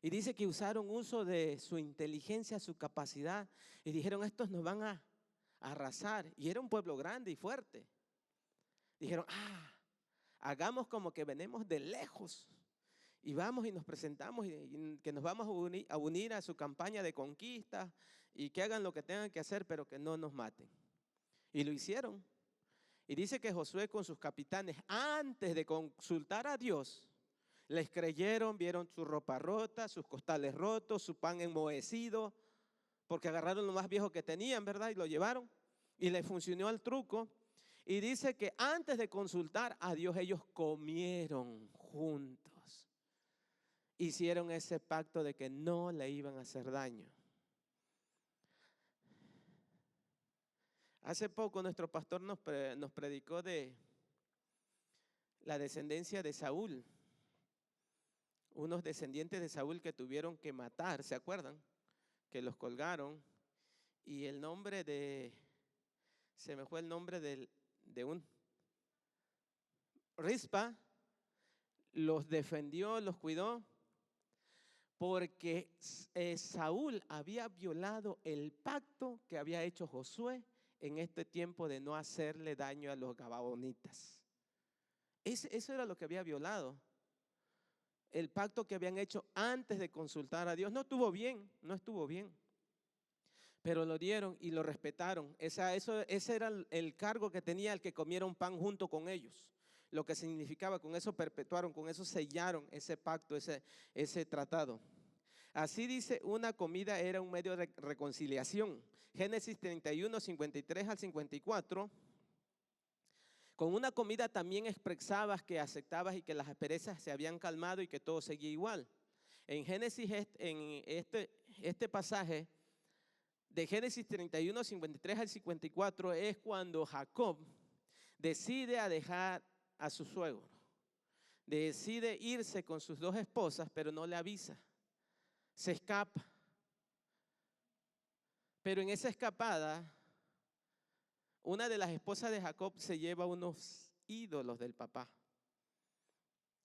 Y dice que usaron uso de su inteligencia, su capacidad, y dijeron, estos nos van a arrasar. Y era un pueblo grande y fuerte. Dijeron, hagamos como que venimos de lejos y vamos y nos presentamos y que nos vamos a unir a su campaña de conquista y que hagan lo que tengan que hacer, pero que no nos maten. Y lo hicieron. Y dice que Josué con sus capitanes, antes de consultar a Dios, les creyeron, vieron su ropa rota, sus costales rotos, su pan enmohecido, porque agarraron lo más viejo que tenían, ¿verdad? Y lo llevaron y les funcionó el truco. Y dice que antes de consultar a Dios, ellos comieron juntos. Hicieron ese pacto de que no le iban a hacer daño. Hace poco nuestro pastor nos predicó de la descendencia de Saúl. Unos descendientes de Saúl que tuvieron que matar, ¿se acuerdan? Que los colgaron. Y el nombre se me fue el nombre de un Rispa, los defendió, los cuidó, porque Saúl había violado el pacto que había hecho Josué en este tiempo de no hacerle daño a los gabaonitas. Eso era lo que había violado. El pacto que habían hecho antes de consultar a Dios. No estuvo bien, pero lo dieron y lo respetaron. Ese era el cargo que tenía el que comiera un pan junto con ellos. Lo que significaba, con eso perpetuaron, con eso sellaron ese pacto, ese tratado. Así dice, una comida era un medio de reconciliación. Génesis 31, 53 al 54. Con una comida también expresabas que aceptabas y que las asperezas se habían calmado y que todo seguía igual. En Génesis, en este pasaje de Génesis 31, 53 al 54 es cuando Jacob decide a dejar a su suegro. Decide irse con sus dos esposas, pero no le avisa. Se escapa. Pero en esa escapada, una de las esposas de Jacob se lleva unos ídolos del papá.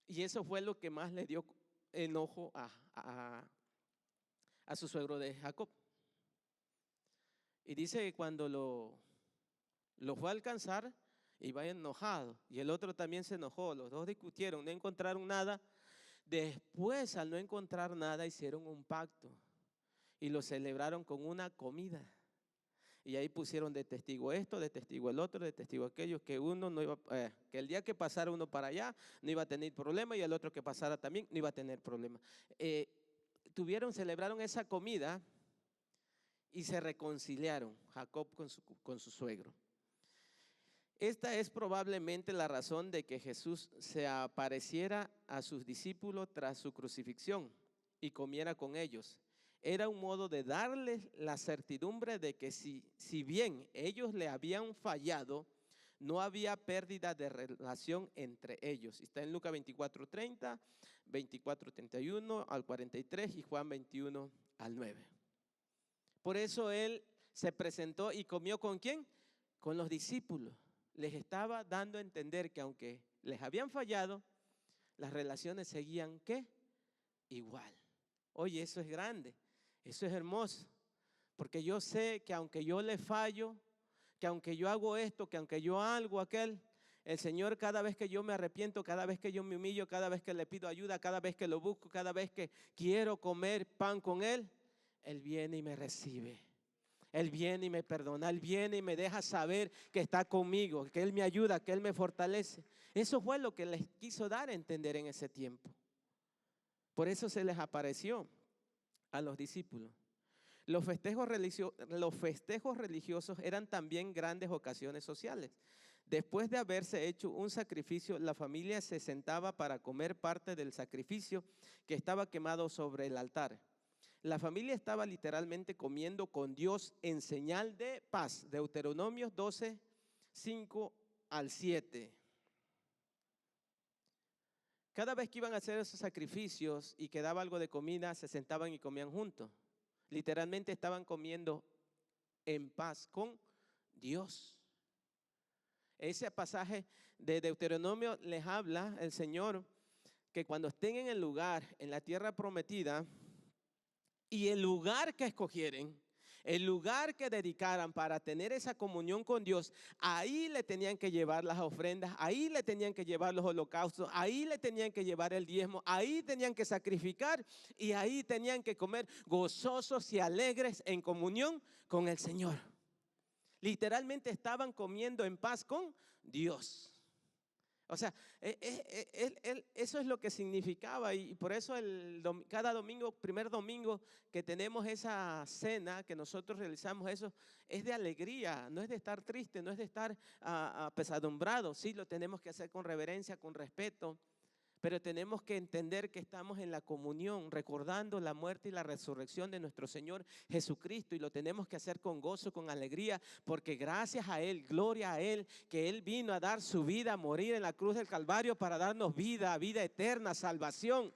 Y eso fue lo que más le dio enojo a su suegro de Jacob. Y dice que cuando lo fue a alcanzar, iba enojado. Y el otro también se enojó. Los dos discutieron, no encontraron nada. Después, al no encontrar nada, hicieron un pacto. Y lo celebraron con una comida. Y ahí pusieron de testigo esto, de testigo el otro, de testigo aquello, que uno no iba, que el día que pasara uno para allá no iba a tener problema y el otro que pasara también no iba a tener problema. Celebraron esa comida y se reconciliaron Jacob con su suegro. Esta es probablemente la razón de que Jesús se apareciera a sus discípulos tras su crucifixión y comiera con ellos. Era un modo de darles la certidumbre de que si bien ellos le habían fallado, no había pérdida de relación entre ellos. Está en Lucas 24:30, 24:31 al 43 y Juan 21 al 9. Por eso él se presentó y comió ¿con quién? Con los discípulos. Les estaba dando a entender que aunque les habían fallado, las relaciones seguían ¿qué? Igual. Oye, eso es grande, eso es hermoso, porque yo sé que aunque yo le fallo, que aunque yo hago esto, que aunque yo hago aquel, el Señor cada vez que yo me arrepiento, cada vez que yo me humillo, cada vez que le pido ayuda, cada vez que lo busco, cada vez que quiero comer pan con Él, Él viene y me recibe. Él viene y me perdona, Él viene y me deja saber que está conmigo, que Él me ayuda, que Él me fortalece. Eso fue lo que les quiso dar a entender en ese tiempo. Por eso se les apareció a los discípulos. Los festejos religiosos eran también grandes ocasiones sociales. Después de haberse hecho un sacrificio, la familia se sentaba para comer parte del sacrificio que estaba quemado sobre el altar. La familia estaba literalmente comiendo con Dios en señal de paz. Deuteronomio 12, 5 al 7. Cada vez que iban a hacer esos sacrificios y quedaba algo de comida, se sentaban y comían juntos. Literalmente estaban comiendo en paz con Dios. Ese pasaje de Deuteronomio les habla el Señor que cuando estén en el lugar, en la tierra prometida, y el lugar que escogieren, el lugar que dedicaran para tener esa comunión con Dios, ahí le tenían que llevar las ofrendas, ahí le tenían que llevar los holocaustos, ahí le tenían que llevar el diezmo, ahí tenían que sacrificar y ahí tenían que comer gozosos y alegres en comunión con el Señor. Literalmente estaban comiendo en paz con Dios. O sea, eso es lo que significaba y por eso cada domingo, primer domingo que tenemos esa cena, que nosotros realizamos eso, es de alegría, no es de estar triste, no es de estar apesadumbrado. Sí, lo tenemos que hacer con reverencia, con respeto, pero tenemos que entender que estamos en la comunión, recordando la muerte y la resurrección de nuestro Señor Jesucristo, y lo tenemos que hacer con gozo, con alegría, porque gracias a Él, gloria a Él, que Él vino a dar su vida, a morir en la cruz del Calvario para darnos vida, vida eterna, salvación.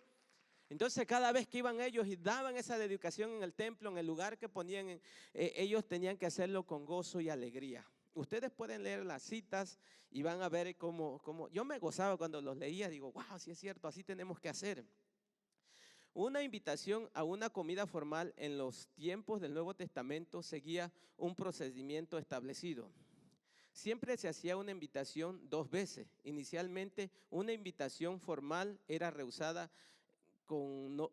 Entonces cada vez que iban ellos y daban esa dedicación en el templo, en el lugar que ponían, ellos tenían que hacerlo con gozo y alegría. Ustedes pueden leer las citas y van a ver cómo yo me gozaba cuando los leía. Digo, wow, sí es cierto, así tenemos que hacer. Una invitación a una comida formal en los tiempos del Nuevo Testamento seguía un procedimiento establecido. Siempre se hacía una invitación 2 veces. Inicialmente, una invitación formal era rehusada como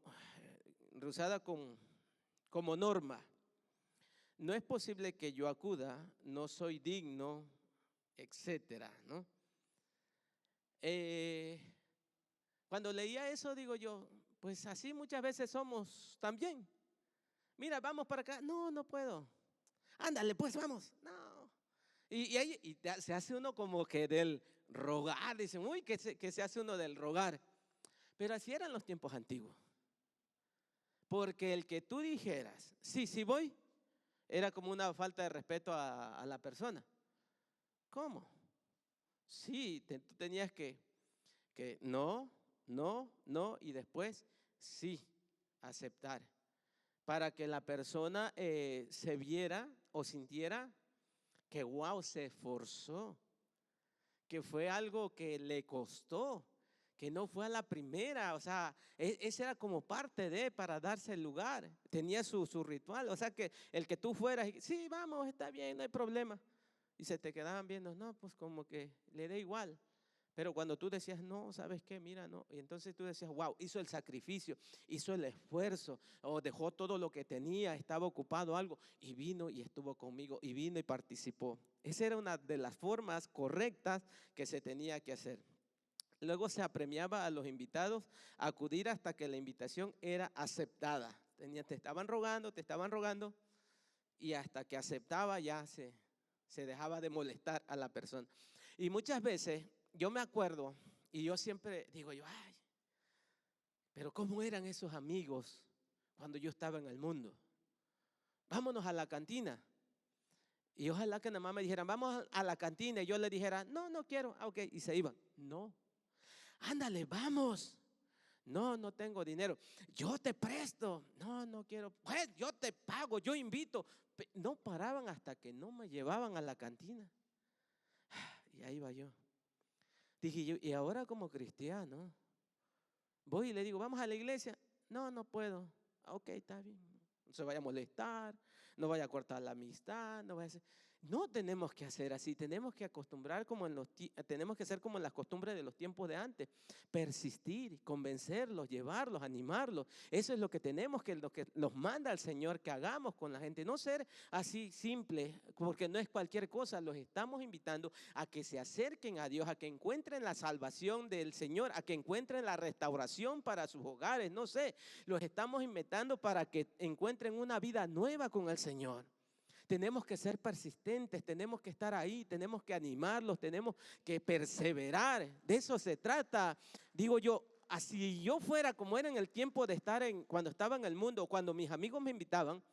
norma. No es posible que yo acuda, no soy digno, etcétera, ¿no? Cuando leía eso, digo yo, pues así muchas veces somos también. Mira, vamos para acá. No, no puedo. Ándale, pues vamos. No. Y se hace uno como que del rogar. Dicen, uy, que se hace uno del rogar. Pero así eran los tiempos antiguos. Porque el que tú dijeras, sí voy, era como una falta de respeto a la persona. ¿Cómo? Sí, tú tenías que no, y después sí, aceptar. Para que la persona se viera o sintiera que wow, se esforzó, que fue algo que le costó, que no fue a la primera. O sea, ese era como parte para darse el lugar. Tenía su ritual. O sea, que el que tú fueras, sí, vamos, está bien, no hay problema. Y se te quedaban viendo, no, pues como que le da igual. Pero cuando tú decías, no, ¿sabes qué? Mira, no. Y entonces tú decías, wow, hizo el sacrificio, hizo el esfuerzo, o dejó todo lo que tenía, estaba ocupado algo, y vino y estuvo conmigo, y vino y participó. Esa era una de las formas correctas que se tenía que hacer. Luego se apremiaba a los invitados a acudir hasta que la invitación era aceptada. Te estaban rogando, y hasta que aceptaba ya se dejaba de molestar a la persona. Y muchas veces yo me acuerdo y yo siempre digo yo, ay, pero ¿cómo eran esos amigos cuando yo estaba en el mundo? Vámonos a la cantina. Y ojalá que nada más me dijeran, vamos a la cantina. Y yo le dijera, no, no quiero. Ah, ok, y se iban. No, ándale, vamos. No, no tengo dinero. Yo te presto. No, no quiero. Pues yo te pago, yo invito. No paraban hasta que no me llevaban a la cantina. Y ahí va yo. Dije yo, y ahora como cristiano, voy y le digo, vamos a la iglesia. No, no puedo. Ah, ok, está bien. No se vaya a molestar, no vaya a cortar la amistad, no vaya a hacer. No tenemos que hacer así, tenemos que acostumbrar tenemos que ser como en las costumbres de los tiempos de antes, persistir, convencerlos, llevarlos, animarlos. Eso es lo que tenemos lo que nos manda el Señor que hagamos con la gente, no ser así simple, porque no es cualquier cosa. Los estamos invitando a que se acerquen a Dios, a que encuentren la salvación del Señor, a que encuentren la restauración para sus hogares, no sé, los estamos invitando para que encuentren una vida nueva con el Señor. Tenemos que ser persistentes, tenemos que estar ahí, tenemos que animarlos, tenemos que perseverar. De eso se trata. Digo yo, así yo fuera como era en el tiempo de estar cuando estaba en el mundo, cuando mis amigos me invitaban,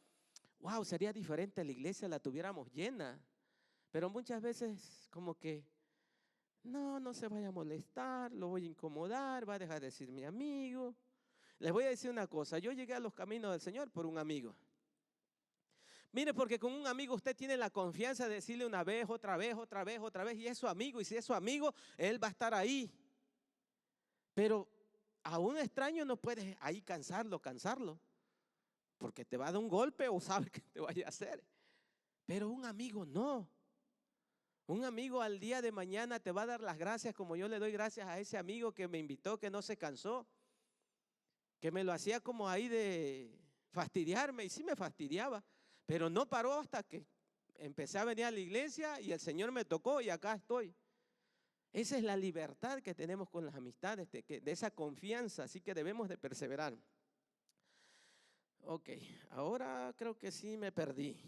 wow, sería diferente, la iglesia la tuviéramos llena. Pero muchas veces como que, no se vaya a molestar, lo voy a incomodar, va a dejar de ser mi amigo. Les voy a decir una cosa, yo llegué a los caminos del Señor por un amigo. Mire, porque con un amigo usted tiene la confianza de decirle una vez, otra vez, otra vez, otra vez, y es su amigo, y si es su amigo, él va a estar ahí. Pero a un extraño no puedes ahí cansarlo, porque te va a dar un golpe o sabe que te vaya a hacer. Pero un amigo no. Un amigo al día de mañana te va a dar las gracias como yo le doy gracias a ese amigo que me invitó, que no se cansó, que me lo hacía como ahí de fastidiarme, y sí me fastidiaba. Pero no paró hasta que empecé a venir a la iglesia y el Señor me tocó y acá estoy. Esa es la libertad que tenemos con las amistades, de esa confianza, así que debemos de perseverar. Ok, ahora creo que sí me perdí.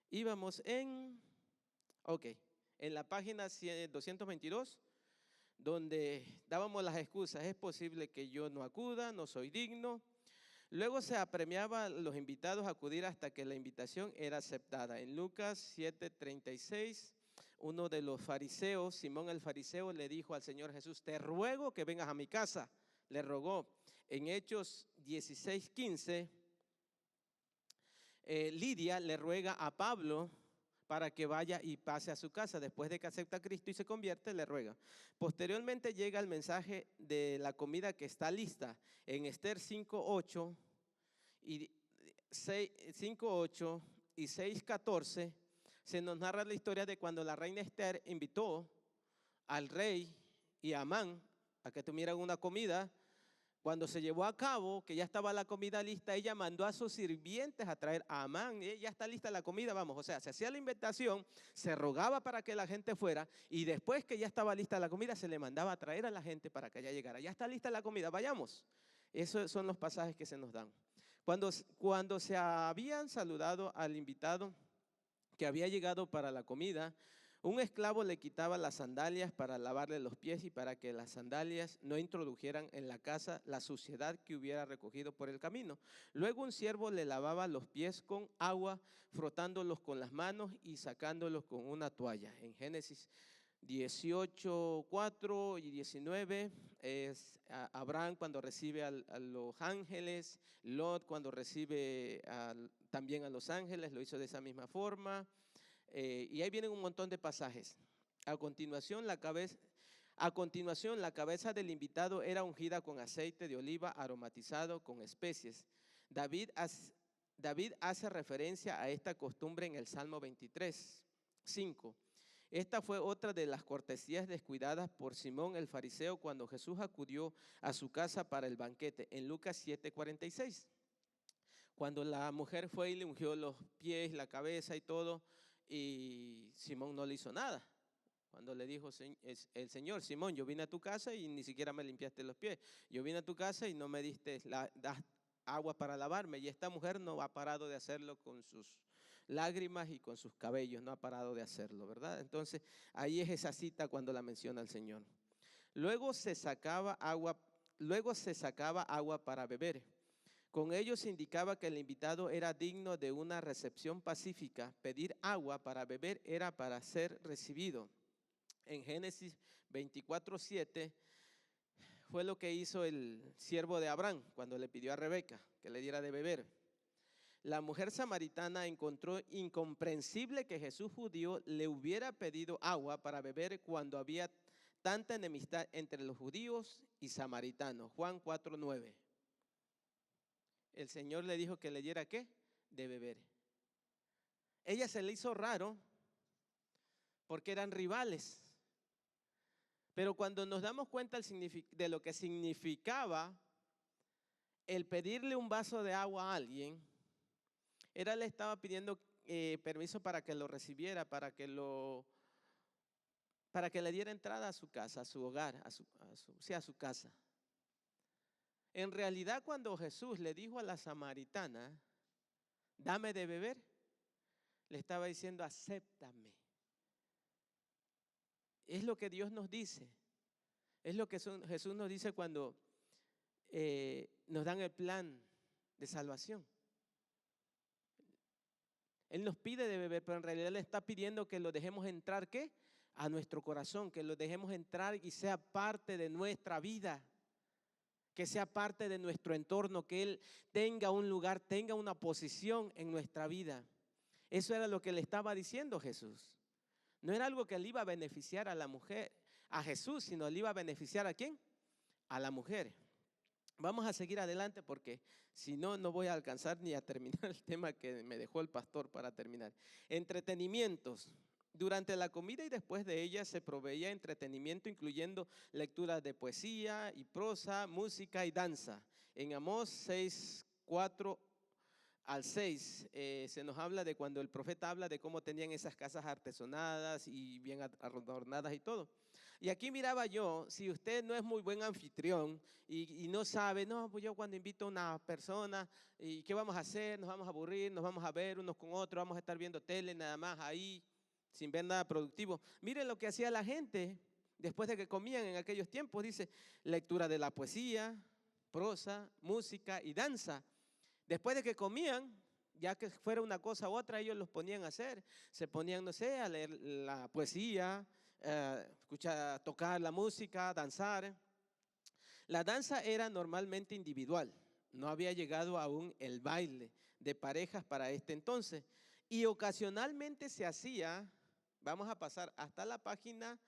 Íbamos en la página 222, donde dábamos las excusas. Es posible que yo no acuda, no soy digno. Luego se apremiaba a los invitados a acudir hasta que la invitación era aceptada. En Lucas 7:36, uno de los fariseos, Simón el fariseo, le dijo al Señor Jesús, te ruego que vengas a mi casa. Le rogó. En Hechos 16:15, Lidia le ruega a Pablo para que vaya y pase a su casa. Después de que acepta a Cristo y se convierte, le ruega. Posteriormente llega el mensaje de la comida que está lista. En Esther 5:8 y 5:8 y 6:14 se nos narra la historia de cuando la reina Esther invitó al rey y a Amán a que tuvieran una comida. Cuando se llevó a cabo, que ya estaba la comida lista, ella mandó a sus sirvientes a traer a Amán. Ya está lista la comida, vamos. O sea, se hacía la invitación, se rogaba para que la gente fuera y después que ya estaba lista la comida, se le mandaba a traer a la gente para que ella llegara. Ya está lista la comida, vayamos. Esos son los pasajes que se nos dan. Cuando se habían saludado al invitado que había llegado para la comida, un esclavo le quitaba las sandalias para lavarle los pies y para que las sandalias no introdujeran en la casa la suciedad que hubiera recogido por el camino. Luego un siervo le lavaba los pies con agua, frotándolos con las manos y sacándolos con una toalla. En Génesis 18:4 y 19 es Abraham cuando recibe a los ángeles, Lot cuando recibe también a los ángeles, lo hizo de esa misma forma. Y ahí vienen un montón de pasajes. A continuación, la cabeza del invitado era ungida con aceite de oliva aromatizado con especies. David hace referencia a esta costumbre en el Salmo 23:5. Esta fue otra de las cortesías descuidadas por Simón el fariseo cuando Jesús acudió a su casa para el banquete, en Lucas 7:46. Cuando la mujer fue y le ungió los pies, la cabeza y todo, y Simón no le hizo nada. Cuando le dijo el Señor, Simón, yo vine a tu casa y ni siquiera me limpiaste los pies. Yo vine a tu casa y no me diste agua para lavarme. Y esta mujer no ha parado de hacerlo con sus lágrimas y con sus cabellos, no ha parado de hacerlo, ¿verdad? Entonces, ahí es esa cita cuando la menciona el Señor. Luego se sacaba agua para beber. Con ello se indicaba que el invitado era digno de una recepción pacífica. Pedir agua para beber era para ser recibido. En Génesis 24:7 fue lo que hizo el siervo de Abraham cuando le pidió a Rebeca que le diera de beber. La mujer samaritana encontró incomprensible que Jesús judío le hubiera pedido agua para beber cuando había tanta enemistad entre los judíos y samaritanos. Juan 4:9. El Señor le dijo que le diera ¿qué? De beber. Ella se le hizo raro porque eran rivales. Pero cuando nos damos cuenta de lo que significaba el pedirle un vaso de agua a alguien, le estaba pidiendo permiso para que lo recibiera, para que le diera entrada a su casa, a su hogar, a su casa. En realidad, cuando Jesús le dijo a la samaritana, dame de beber, le estaba diciendo, acéptame. Es lo que Dios nos dice. Es lo que Jesús nos dice cuando nos dan el plan de salvación. Él nos pide de beber, pero en realidad le está pidiendo que lo dejemos entrar, ¿qué? A nuestro corazón, que lo dejemos entrar y sea parte de nuestra vida, que sea parte de nuestro entorno, que Él tenga un lugar, tenga una posición en nuestra vida. Eso era lo que le estaba diciendo Jesús. No era algo que le iba a beneficiar a la mujer, a Jesús, sino le iba a beneficiar ¿a quién? A la mujer. Vamos a seguir adelante porque si no, no voy a alcanzar ni a terminar el tema que me dejó el pastor para terminar. Entretenimientos. Durante la comida y después de ella se proveía entretenimiento incluyendo lecturas de poesía y prosa, música y danza. En Amós 6:4-6 se nos habla de cuando el profeta habla de cómo tenían esas casas artesonadas y bien adornadas y todo. Y aquí miraba yo, si usted no es muy buen anfitrión y no sabe, no, pues yo cuando invito a una persona, ¿y qué vamos a hacer? Nos vamos a aburrir, nos vamos a ver unos con otros, vamos a estar viendo tele nada más ahí, sin ver nada productivo. Miren lo que hacía la gente después de que comían en aquellos tiempos, dice, lectura de la poesía, prosa, música y danza. Después de que comían, ya que fuera una cosa u otra, ellos los ponían a hacer. Se ponían, no sé, a leer la poesía, escuchar, tocar la música, danzar. La danza era normalmente individual. No había llegado aún el baile de parejas para este entonces. Y ocasionalmente se hacía, vamos a pasar hasta la página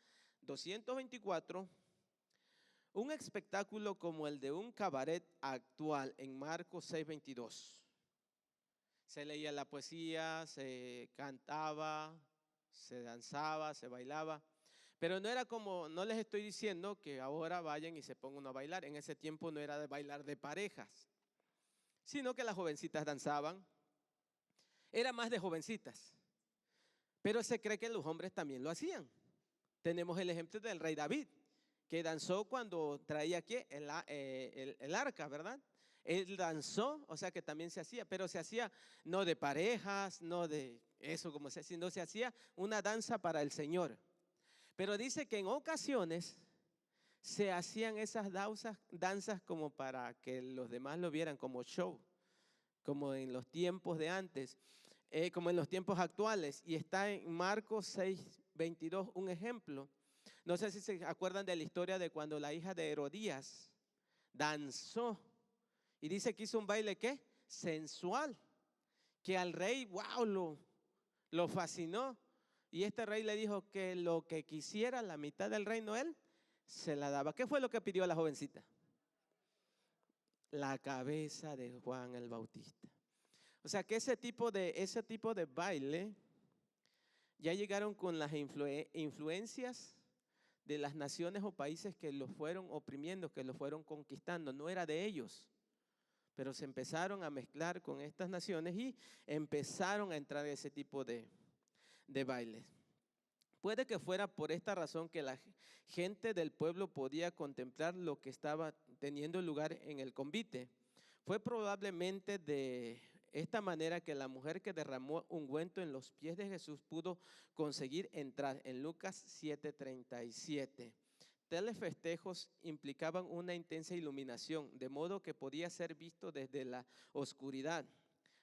224, un espectáculo como el de un cabaret actual en Marcos 6:22. Se leía la poesía, se cantaba, se danzaba, se bailaba. Pero no era como, no les estoy diciendo que ahora vayan y se pongan a bailar. En ese tiempo no era de bailar de parejas, sino que las jovencitas danzaban. Era más de jovencitas. Pero se cree que los hombres también lo hacían. Tenemos el ejemplo del rey David, que danzó cuando traía aquí el arca, ¿verdad? Él danzó, o sea que también se hacía, pero se hacía no de parejas, no de eso como se hacía, sino se hacía una danza para el Señor. Pero dice que en ocasiones se hacían esas danzas como para que los demás lo vieran como show, como en los tiempos de antes, como en los tiempos actuales. Y está en Marcos 6:22 un ejemplo. No sé si se acuerdan de la historia de cuando la hija de Herodías danzó. Y dice que hizo un baile, ¿qué? Sensual. Que al rey, wow, lo fascinó. Y este rey le dijo que lo que quisiera, la mitad del reino, él se la daba. ¿Qué fue lo que pidió a la jovencita? La cabeza de Juan el Bautista. O sea que ese tipo de baile ya llegaron con las influencias de las naciones o países que los fueron oprimiendo, que los fueron conquistando. No era de ellos, pero se empezaron a mezclar con estas naciones y empezaron a entrar ese tipo de bailes. Puede que fuera por esta razón que la gente del pueblo podía contemplar lo que estaba teniendo lugar en el convite. Fue probablemente de esta manera que la mujer que derramó ungüento en los pies de Jesús pudo conseguir entrar en Lucas 7:37. Tales festejos implicaban una intensa iluminación, de modo que podía ser visto desde la oscuridad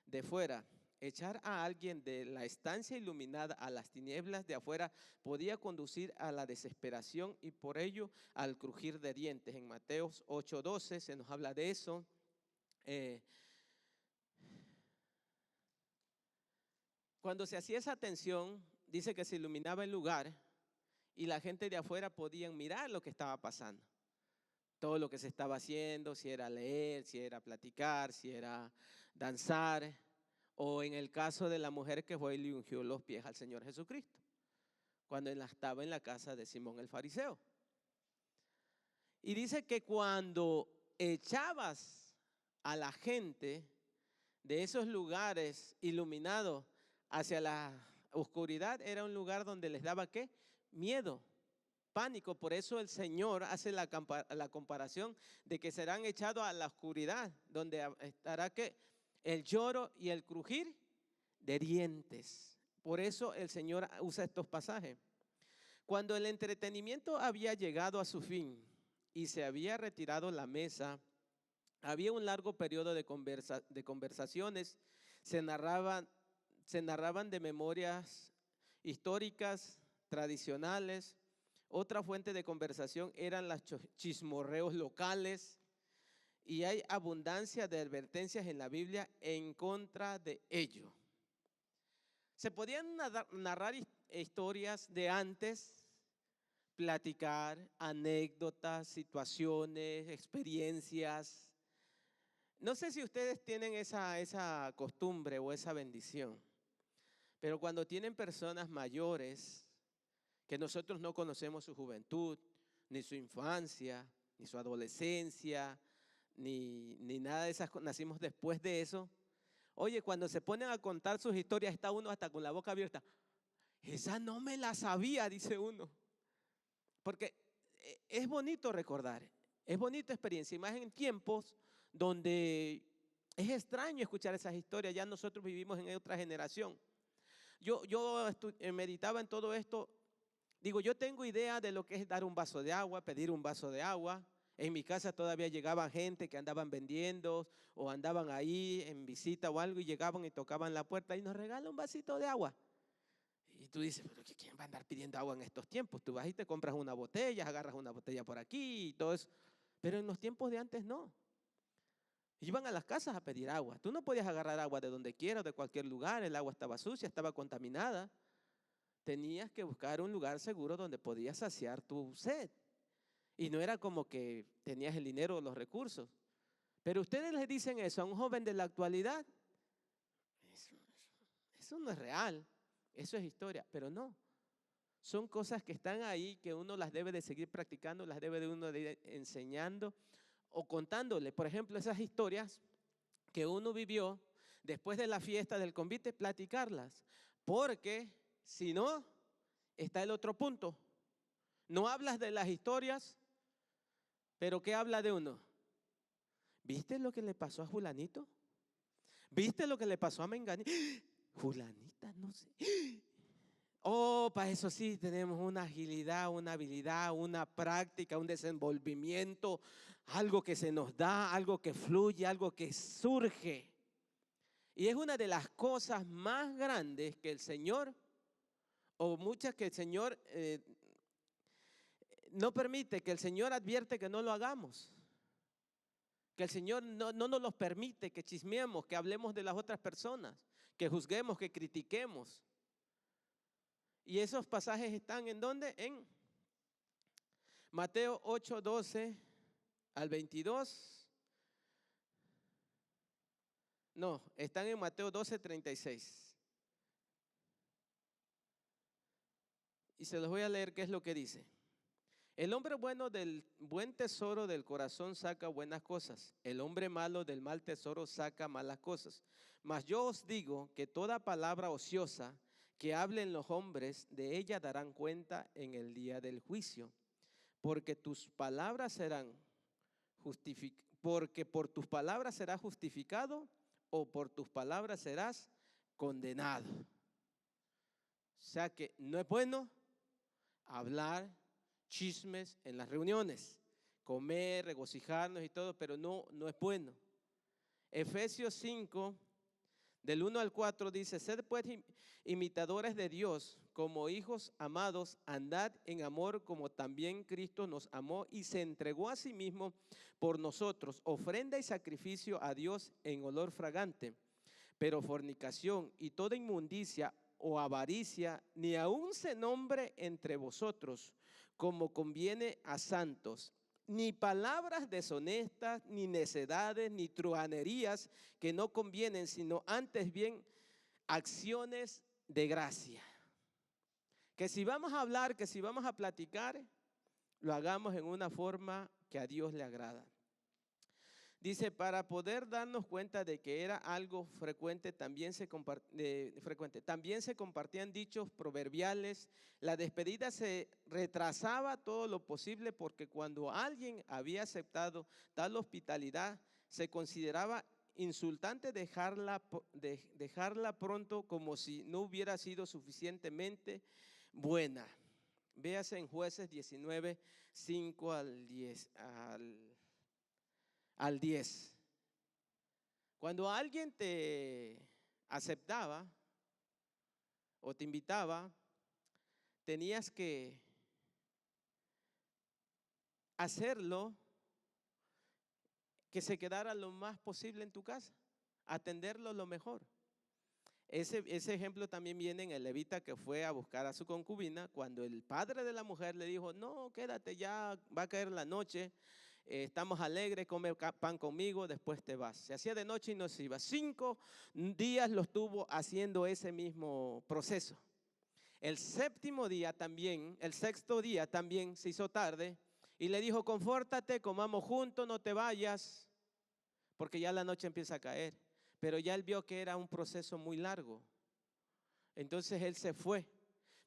de fuera. Echar a alguien de la estancia iluminada a las tinieblas de afuera podía conducir a la desesperación y por ello al crujir de dientes. En Mateo 8:12 se nos habla de eso. Cuando se hacía esa atención, dice que se iluminaba el lugar y la gente de afuera podían mirar lo que estaba pasando. Todo lo que se estaba haciendo, si era leer, si era platicar, si era danzar, o en el caso de la mujer que fue y le ungió los pies al Señor Jesucristo, cuando él estaba en la casa de Simón el fariseo. Y dice que cuando echabas a la gente de esos lugares iluminados hacia la oscuridad, era un lugar donde les daba ¿qué? Miedo, pánico. Por eso el Señor hace la comparación de que serán echados a la oscuridad, donde estará ¿qué? El lloro y el crujir de dientes. Por eso el Señor usa estos pasajes. Cuando el entretenimiento había llegado a su fin y se había retirado la mesa, había un largo periodo de conversaciones, se narraban de memorias históricas, tradicionales. Otra fuente de conversación eran los chismorreos locales y hay abundancia de advertencias en la Biblia en contra de ello. Se podían narrar historias de antes, platicar anécdotas, situaciones, experiencias. No sé si ustedes tienen esa costumbre o esa bendición, pero cuando tienen personas mayores que nosotros no conocemos su juventud, ni su infancia, ni su adolescencia, ni nada de esas, nacimos después de eso. Oye, cuando se ponen a contar sus historias, está uno hasta con la boca abierta. Esa no me la sabía, dice uno. Porque es bonito recordar, es bonita experiencia, y más en tiempos donde es extraño escuchar esas historias. Ya nosotros vivimos en otra generación. Yo meditaba en todo esto. Digo, yo tengo idea de lo que es dar un vaso de agua, pedir un vaso de agua. En mi casa todavía llegaban gente que andaban vendiendo o andaban ahí en visita o algo y llegaban y tocaban la puerta y nos regalan un vasito de agua. Y tú dices, pero ¿quién va a andar pidiendo agua en estos tiempos? Tú vas y te compras una botella, agarras una botella por aquí y todo eso. Pero en los tiempos de antes no. Iban a las casas a pedir agua. Tú no podías agarrar agua de donde quieras, de cualquier lugar. El agua estaba sucia, estaba contaminada. Tenías que buscar un lugar seguro donde podías saciar tu sed. Y no era como que tenías el dinero o los recursos. Pero ustedes le dicen eso a un joven de la actualidad. Eso no es real. Eso es historia. Pero no. Son cosas que están ahí, que uno las debe de seguir practicando, las debe de uno de ir enseñando o contándole. Por ejemplo, esas historias que uno vivió después de la fiesta del convite, platicarlas. Porque si no, está el otro punto. No hablas de las historias, pero ¿qué habla de uno? ¿Viste lo que le pasó a Julanito? ¿Viste lo que le pasó a Menganito? Julanita, no sé. Oh, para eso sí tenemos una agilidad, una habilidad, una práctica, un desenvolvimiento, algo que se nos da, algo que fluye, algo que surge. Y es una de las cosas más grandes que el Señor, o muchas que el Señor no permite, que el Señor advierte que no lo hagamos. Que el Señor no nos los permite, que chismeemos, que hablemos de las otras personas, que juzguemos, que critiquemos. Y esos pasajes están ¿en dónde? En Mateo 8:12 al 22. No, están en Mateo 12:36. Y se los voy a leer qué es lo que dice. El hombre bueno del buen tesoro del corazón saca buenas cosas. El hombre malo del mal tesoro saca malas cosas. Mas yo os digo que toda palabra ociosa que hablen los hombres, de ella darán cuenta en el día del juicio. Porque tus palabras serán porque por tus palabras serás justificado o por tus palabras serás condenado. O sea que no es bueno hablar chismes en las reuniones, comer, regocijarnos y todo, pero no es bueno. Efesios 5, del 1 al 4 dice: sed pues imitadores de Dios, como hijos amados, andad en amor como también Cristo nos amó y se entregó a sí mismo por nosotros, ofrenda y sacrificio a Dios en olor fragante. Pero fornicación y toda inmundicia o avaricia, ni aun se nombre entre vosotros, como conviene a santos, ni palabras deshonestas, ni necedades, ni truhanerías que no convienen, sino antes bien acciones de gracia. Que si vamos a hablar, que si vamos a platicar, lo hagamos en una forma que a Dios le agrada. Dice, para poder darnos cuenta de que era algo frecuente, también se compartían dichos proverbiales. La despedida se retrasaba todo lo posible porque cuando alguien había aceptado tal hospitalidad, se consideraba insultante dejarla pronto, como si no hubiera sido suficientemente buena. Véase en Jueces 19, 5 al 10. Cuando alguien te aceptaba o te invitaba, tenías que hacerlo que se quedara lo más posible en tu casa, atenderlo lo mejor. Ese ejemplo también viene en el levita que fue a buscar a su concubina, cuando el padre de la mujer le dijo: no, quédate, ya va a caer la noche, estamos alegres, come pan conmigo, después te vas. Se hacía de noche y no se iba. 5 días lo estuvo haciendo ese mismo proceso. El sexto día también se hizo tarde y le dijo: confórtate, comamos juntos, no te vayas, porque ya la noche empieza a caer. Pero ya él vio que era un proceso muy largo. Entonces él se fue.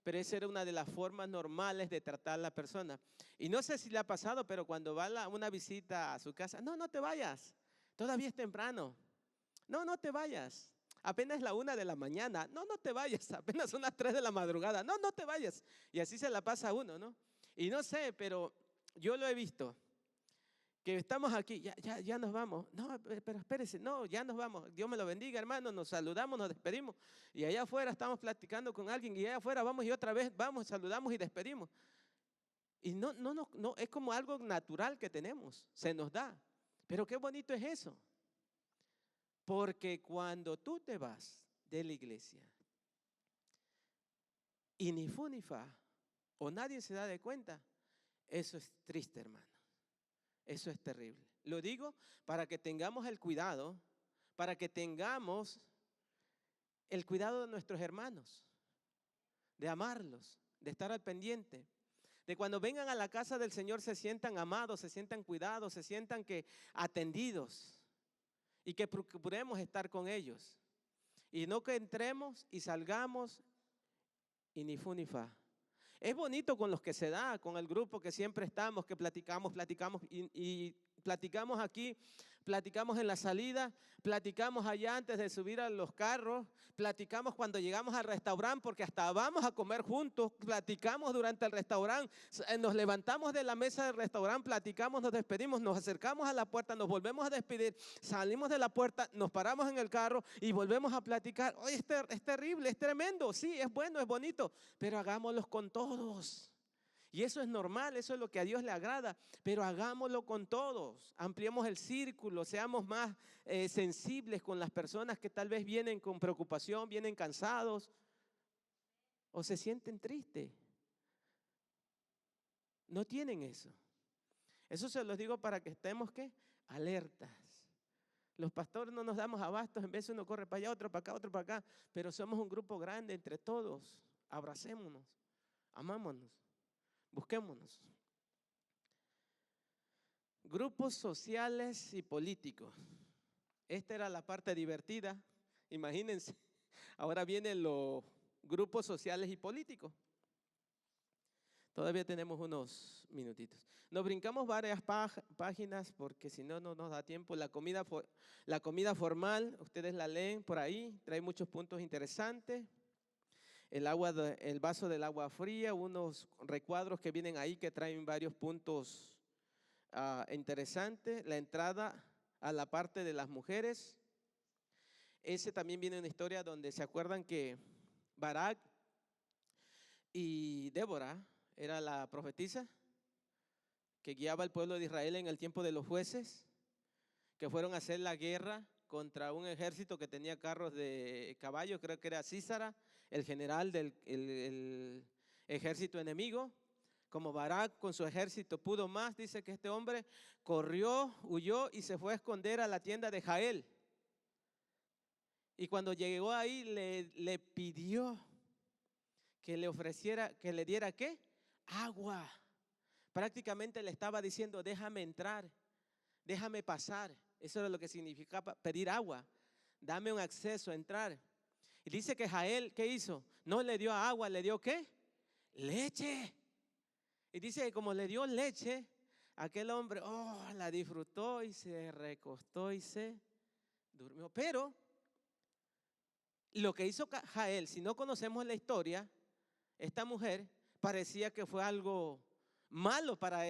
Pero esa era una de las formas normales de tratar a la persona. Y no sé si le ha pasado, pero cuando va una visita a su casa: no te vayas, todavía es temprano. No te vayas, apenas es la 1 de la mañana. No te vayas, apenas son las 3 de la madrugada. No te vayas. Y así se la pasa a uno, ¿no? Y no sé, pero yo lo he visto. Que estamos aquí, ya nos vamos. No, pero espérese, no, ya nos vamos. Dios me lo bendiga, hermano. Nos saludamos, nos despedimos. Y allá afuera estamos platicando con alguien y allá afuera vamos y otra vez vamos, saludamos y despedimos. Y no, es como algo natural que tenemos, se nos da. Pero qué bonito es eso. Porque cuando tú te vas de la iglesia y ni fu ni fa, o nadie se da de cuenta, eso es triste, hermano. Eso es terrible. Lo digo para que tengamos el cuidado, para que tengamos el cuidado de nuestros hermanos, de amarlos, de estar al pendiente, de cuando vengan a la casa del Señor se sientan amados, se sientan cuidados, se sientan atendidos y que procuremos estar con ellos. Y no que entremos y salgamos y ni fu ni fa. Es bonito con los que se da, con el grupo que siempre estamos, que platicamos y platicamos aquí, platicamos en la salida, platicamos allá antes de subir a los carros, platicamos cuando llegamos al restaurante, porque hasta vamos a comer juntos, platicamos durante el restaurante, nos levantamos de la mesa del restaurante, platicamos, nos despedimos, nos acercamos a la puerta, nos volvemos a despedir, salimos de la puerta, nos paramos en el carro y volvemos a platicar. Oye, es terrible, es tremendo, sí, es bueno, es bonito, pero hagámoslo con todos. Y eso es normal, eso es lo que a Dios le agrada, pero hagámoslo con todos, ampliemos el círculo, seamos más sensibles con las personas que tal vez vienen con preocupación, vienen cansados o se sienten tristes. No tienen eso. Eso se los digo para que estemos, ¿qué? Alertas. Los pastores no nos damos abastos, en vez uno corre para allá, otro para acá, otro para acá, pero somos un grupo grande entre todos, abracémonos, amámonos. Busquémonos. Grupos sociales y políticos. Esta era la parte divertida. Imagínense. Ahora vienen los grupos sociales y políticos. Todavía tenemos unos minutitos. Nos brincamos varias páginas porque si no, no nos da tiempo. La comida formal, ustedes la leen por ahí, trae muchos puntos interesantes. El vaso del agua fría, unos recuadros que vienen ahí que traen varios puntos interesantes. La entrada a la parte de las mujeres. Ese también viene una historia donde se acuerdan que Barak y Débora era la profetisa que guiaba al pueblo de Israel en el tiempo de los jueces, que fueron a hacer la guerra contra un ejército que tenía carros de caballo, creo que era Sísara, el general del el ejército enemigo. Como Barak con su ejército pudo más, dice que este hombre corrió, huyó y se fue a esconder a la tienda de Jael. Y cuando llegó ahí le pidió que le ofreciera, que le diera ¿qué? Agua. Prácticamente le estaba diciendo, déjame entrar, déjame pasar. Eso era lo que significaba pedir agua. Dame un acceso a entrar. Y dice que Jael, ¿qué hizo? No le dio agua, ¿le dio qué? Leche. Y dice que como le dio leche, aquel hombre, la disfrutó y se recostó y se durmió. Pero lo que hizo Jael, si no conocemos la historia, esta mujer parecía que fue algo malo para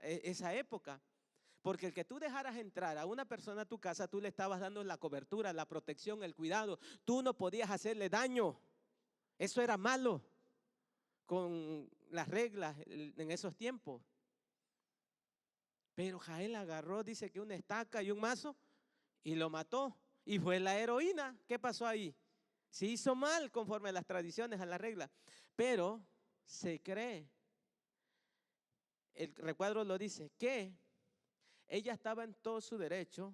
esa época. Porque el que tú dejaras entrar a una persona a tu casa, tú le estabas dando la cobertura, la protección, el cuidado. Tú no podías hacerle daño. Eso era malo con las reglas en esos tiempos. Pero Jael agarró, dice que una estaca y un mazo y lo mató. Y fue la heroína. ¿Qué pasó ahí? Se hizo mal conforme a las tradiciones, a las reglas. Pero se cree, el recuadro lo dice, que ella estaba en todo su derecho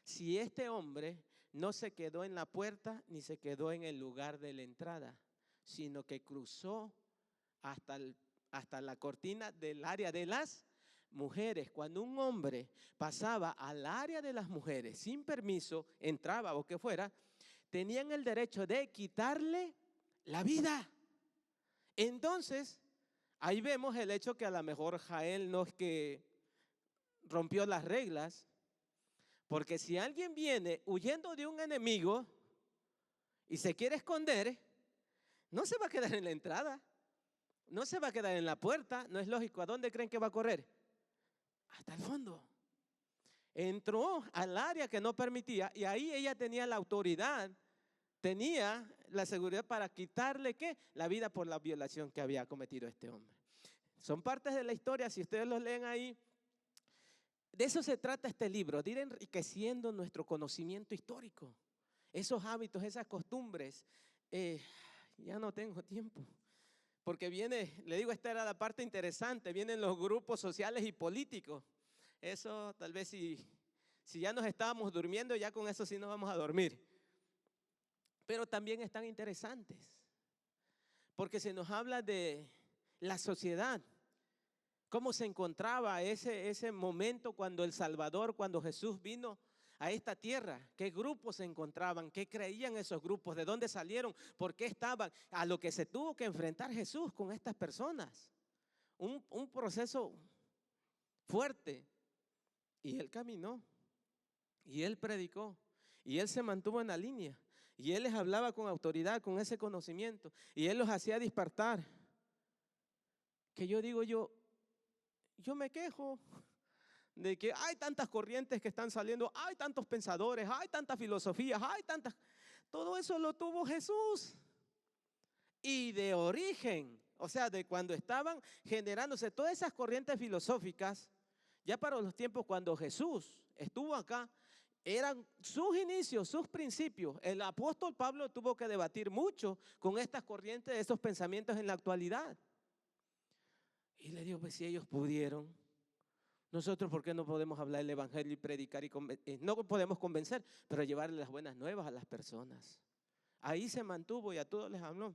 si este hombre no se quedó en la puerta ni se quedó en el lugar de la entrada, sino que cruzó hasta la cortina del área de las mujeres. Cuando un hombre pasaba al área de las mujeres sin permiso, entraba o que fuera, tenían el derecho de quitarle la vida. Entonces, ahí vemos el hecho que a lo mejor Jael no es que rompió las reglas, porque si alguien viene huyendo de un enemigo y se quiere esconder, no se va a quedar en la entrada, no se va a quedar en la puerta, no es lógico. ¿A dónde creen que va a correr? Hasta el fondo. Entró al área que no permitía y ahí ella tenía la autoridad, tenía la seguridad para quitarle ¿qué? La vida por la violación que había cometido este hombre. Son partes de la historia, si ustedes los leen ahí. De eso se trata este libro, de ir enriqueciendo nuestro conocimiento histórico, esos hábitos, esas costumbres. Ya no tengo tiempo, porque viene, le digo, esta era la parte interesante, vienen los grupos sociales y políticos. Eso tal vez si ya nos estábamos durmiendo, ya con eso sí nos vamos a dormir. Pero también están interesantes, porque se nos habla de la sociedad. ¿Cómo se encontraba ese momento cuando el Salvador, cuando Jesús vino a esta tierra? ¿Qué grupos se encontraban? ¿Qué creían esos grupos? ¿De dónde salieron? ¿Por qué estaban? A lo que se tuvo que enfrentar Jesús con estas personas. Un proceso fuerte. Y Él caminó. Y Él predicó. Y Él se mantuvo en la línea. Y Él les hablaba con autoridad, con ese conocimiento. Y Él los hacía despertar. Que yo digo, yo me quejo de que hay tantas corrientes que están saliendo, hay tantos pensadores, hay tantas filosofías, hay tantas. Todo eso lo tuvo Jesús. Y de origen, o sea, de cuando estaban generándose todas esas corrientes filosóficas, ya para los tiempos cuando Jesús estuvo acá, eran sus inicios, sus principios. El apóstol Pablo tuvo que debatir mucho con estas corrientes, estos pensamientos en la actualidad. Y le digo, pues si ellos pudieron, nosotros ¿por qué no podemos hablar el evangelio y predicar y no podemos convencer, pero llevarle las buenas nuevas a las personas? Ahí se mantuvo y a todos les habló.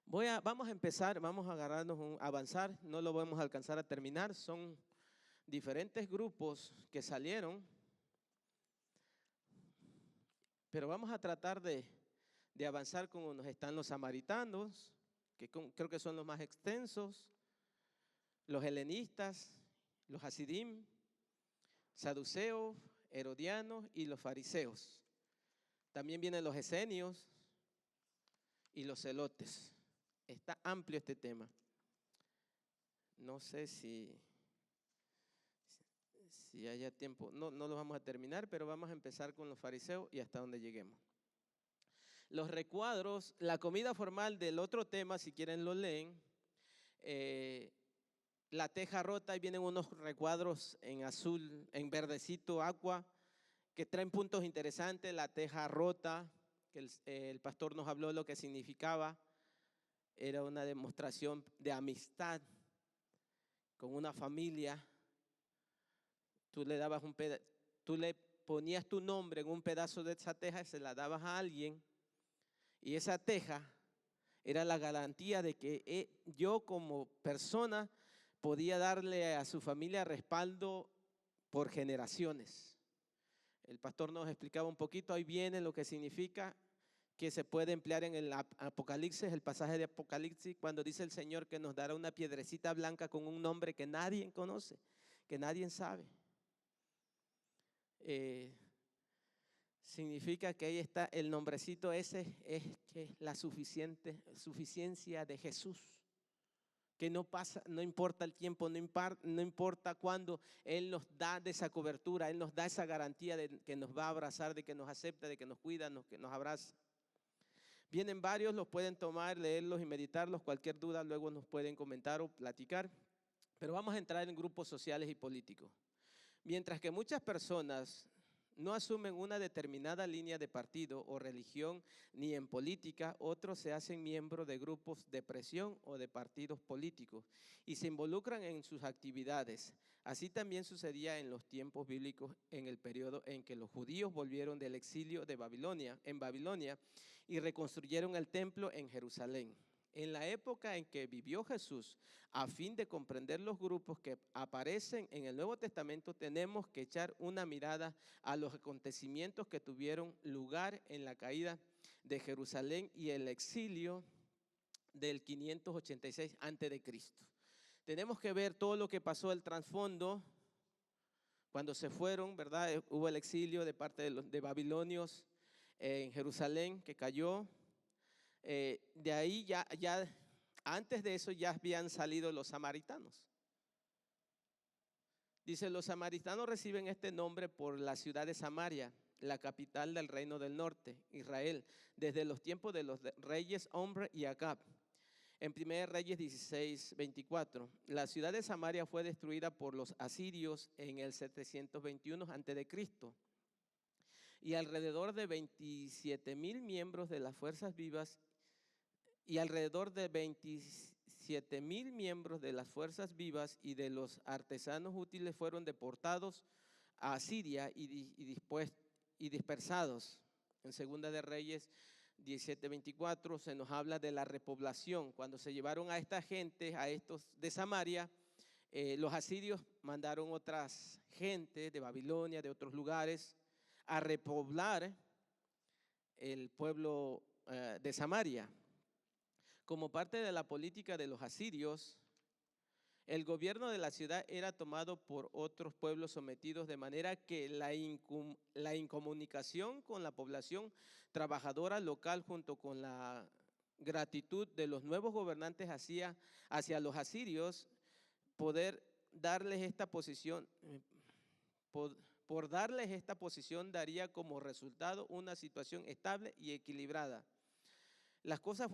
Vamos a empezar, vamos a avanzar, no lo vamos a alcanzar a terminar, son diferentes grupos que salieron, pero vamos a tratar de avanzar como nos están los samaritanos, creo que son los más extensos, los helenistas, los hasidim, saduceos, herodianos y los fariseos. También vienen los esenios y los celotes. Está amplio este tema. No sé si haya tiempo. No lo vamos a terminar, pero vamos a empezar con los fariseos y hasta donde lleguemos. Los recuadros, la comida formal del otro tema, si quieren lo leen. La teja rota, ahí vienen unos recuadros en azul, en verdecito, agua, que traen puntos interesantes. La teja rota, que el pastor nos habló lo que significaba. Era una demostración de amistad con una familia. Tú le ponías tu nombre en un pedazo de esa teja y se la dabas a alguien. Y esa teja era la garantía de que yo como persona podía darle a su familia respaldo por generaciones. El pastor nos explicaba un poquito, ahí viene lo que significa que se puede emplear en el Apocalipsis, el pasaje de Apocalipsis, cuando dice el Señor que nos dará una piedrecita blanca con un nombre que nadie conoce, que nadie sabe. Significa que ahí está el nombrecito ese, es que la suficiencia de Jesús, que no pasa, no importa el tiempo, no importa cuándo, Él nos da de esa cobertura, Él nos da esa garantía de que nos va a abrazar, de que nos acepta, de que nos cuida, que nos abraza. Vienen varios, los pueden tomar, leerlos y meditarlos, cualquier duda luego nos pueden comentar o platicar, pero vamos a entrar en grupos sociales y políticos. Mientras que muchas personas no asumen una determinada línea de partido o religión ni en política, otros se hacen miembros de grupos de presión o de partidos políticos y se involucran en sus actividades. Así también sucedía en los tiempos bíblicos en el periodo en que los judíos volvieron del exilio de Babilonia, y reconstruyeron el templo en Jerusalén. En la época en que vivió Jesús, a fin de comprender los grupos que aparecen en el Nuevo Testamento, tenemos que echar una mirada a los acontecimientos que tuvieron lugar en la caída de Jerusalén y el exilio del 586 a.C. Tenemos que ver todo lo que pasó, el trasfondo, cuando se fueron, ¿verdad? Hubo el exilio de parte de babilonios en Jerusalén que cayó. De ahí ya antes de eso ya habían salido los samaritanos. Dice, los samaritanos reciben este nombre por la ciudad de Samaria, la capital del reino del norte, Israel, desde los tiempos de los reyes Omri y Acab. En 1 Reyes 16:24, la ciudad de Samaria fue destruida por los asirios en el 721 a.C. y alrededor de 27,000 miembros de las fuerzas vivas y de los artesanos útiles fueron deportados a Asiria y dispersados. En Segunda de Reyes 17:24 se nos habla de la repoblación. Cuando se llevaron a esta gente, a estos de Samaria, los asirios mandaron otras gentes de Babilonia, de otros lugares, a repoblar el pueblo de Samaria. Como parte de la política de los asirios, el gobierno de la ciudad era tomado por otros pueblos sometidos, de manera que la incomunicación con la población trabajadora local, junto con la gratitud de los nuevos gobernantes hacia los asirios, poder darles esta posición, por darles esta posición daría como resultado una situación estable y equilibrada. Las cosas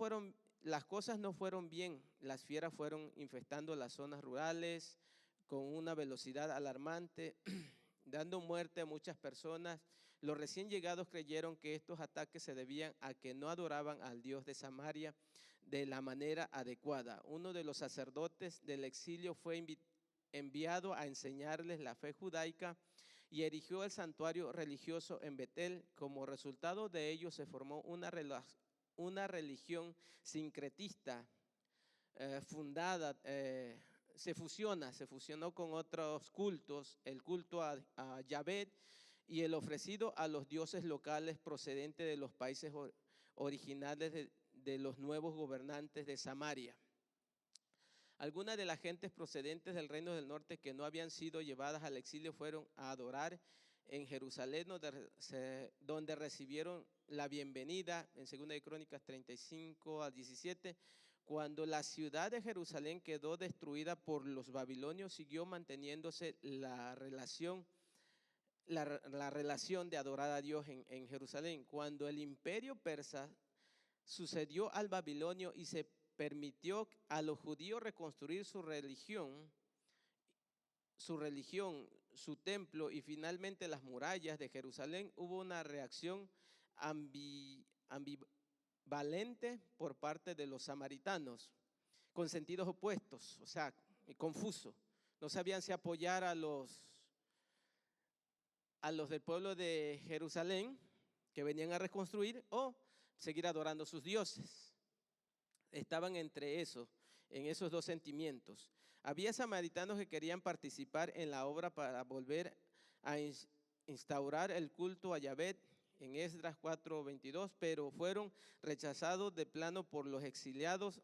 no fueron bien, las fieras fueron infestando las zonas rurales con una velocidad alarmante, dando muerte a muchas personas. Los recién llegados creyeron que estos ataques se debían a que no adoraban al Dios de Samaria de la manera adecuada. Uno de los sacerdotes del exilio fue enviado a enseñarles la fe judaica y erigió el santuario religioso en Betel. Como resultado de ello se formó una religión sincretista se fusionó con otros cultos, el culto a Yahvé y el ofrecido a los dioses locales procedentes de los países originales de los nuevos gobernantes de Samaria. Algunas de las gentes procedentes del reino del norte que no habían sido llevadas al exilio fueron a adorar en Jerusalén, donde recibieron la bienvenida en 2 de Crónicas 35 a 17. Cuando la ciudad de Jerusalén quedó destruida por los babilonios, siguió manteniéndose la relación de adorar a Dios en Jerusalén. Cuando el imperio persa sucedió al babilonio y se permitió a los judíos reconstruir su religión, su templo y finalmente las murallas de Jerusalén, hubo una reacción ambivalente por parte de los samaritanos, con sentidos opuestos, o sea, confuso. No sabían si apoyar a los del pueblo de Jerusalén que venían a reconstruir o seguir adorando a sus dioses. Estaban en esos dos sentimientos. Había samaritanos que querían participar en la obra para volver a instaurar el culto a Yahvé en Esdras 4:22, pero fueron rechazados de plano por los exiliados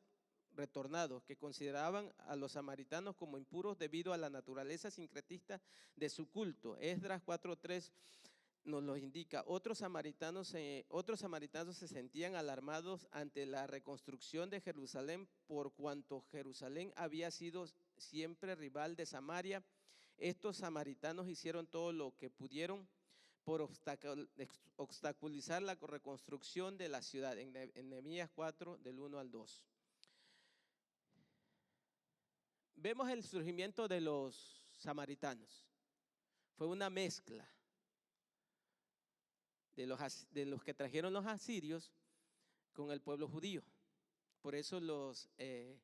retornados, que consideraban a los samaritanos como impuros debido a la naturaleza sincretista de su culto. Esdras 4:3 nos lo indica. Otros samaritanos se sentían alarmados ante la reconstrucción de Jerusalén, por cuanto Jerusalén había sido siempre rival de Samaria. Estos samaritanos hicieron todo lo que pudieron por obstaculizar la reconstrucción de la ciudad, en Nehemías 4, del 1 al 2. Vemos el surgimiento de los samaritanos. Fue una mezcla de los que trajeron los asirios con el pueblo judío. Por eso los de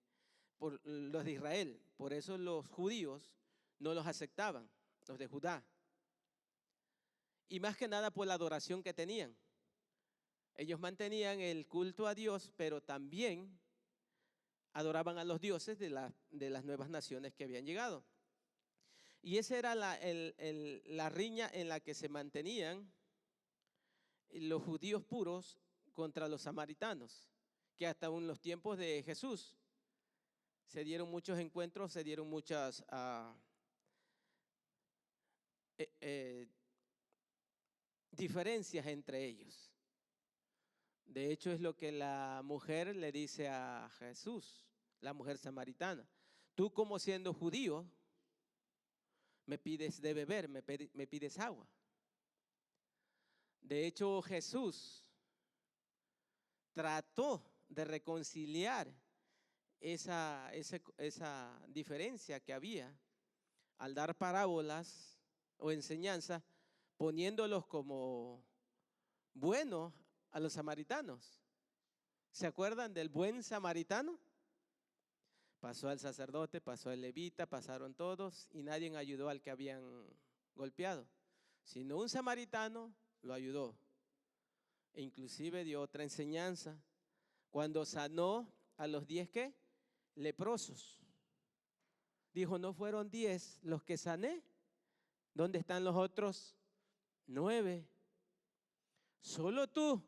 Israel, por eso los judíos no los aceptaban, los de Judá. Y más que nada por la adoración que tenían. Ellos mantenían el culto a Dios, pero también adoraban a los dioses de las nuevas naciones que habían llegado. Y esa era la riña en la que se mantenían los judíos puros contra los samaritanos, que hasta en los tiempos de Jesús se dieron muchos encuentros, se dieron muchas diferencias entre ellos. De hecho, es lo que la mujer le dice a Jesús, la mujer samaritana: tú, como siendo judío, me pides de beber, me pides agua. De hecho, Jesús trató de reconciliar esa diferencia que había al dar parábolas o enseñanzas, poniéndolos como buenos a los samaritanos. ¿Se acuerdan del buen samaritano? Pasó al sacerdote, pasó al levita, pasaron todos y nadie ayudó al que habían golpeado, sino un samaritano lo ayudó. E inclusive dio otra enseñanza cuando sanó a los 10 ¿qué? Leprosos. Dijo: ¿no fueron 10 los que sané? ¿Dónde están los otros 9? Solo tú,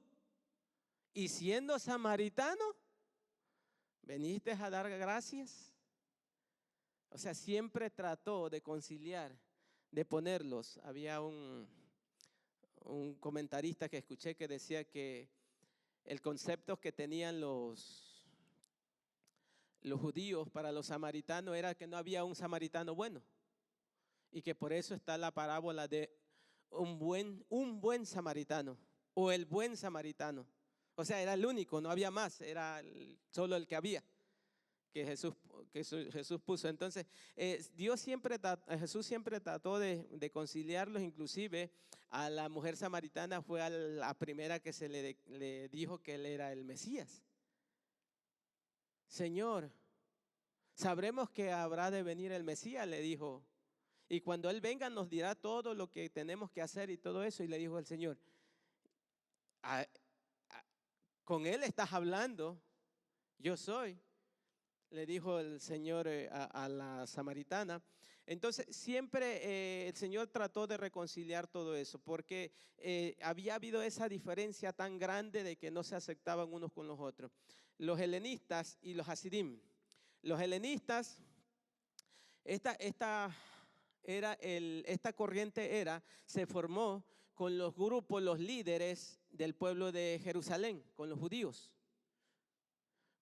y siendo samaritano, veniste a dar gracias. O sea, siempre trató de conciliar, de ponerlos. Había un comentarista que escuché que decía que el concepto que tenían los judíos para los samaritanos era que no había un samaritano bueno, y que por eso está la parábola de un buen samaritano o el buen samaritano. O sea, era el único, no había más, era solo el que había, que Jesús puso. Entonces, Jesús siempre trató de conciliarlos. Inclusive a la mujer samaritana fue a la primera que se le dijo que él era el Mesías. Señor, sabremos que habrá de venir el Mesías, le dijo, y cuando Él venga nos dirá todo lo que tenemos que hacer y todo eso. Y le dijo el Señor: con Él estás hablando, yo soy. Le dijo el Señor a la samaritana. Entonces, siempre el Señor trató de reconciliar todo eso, porque había habido esa diferencia tan grande de que no se aceptaban unos con los otros. Los helenistas y los hasidim. Los helenistas, esta corriente se formó con los grupos, los líderes del pueblo de Jerusalén, con los judíos.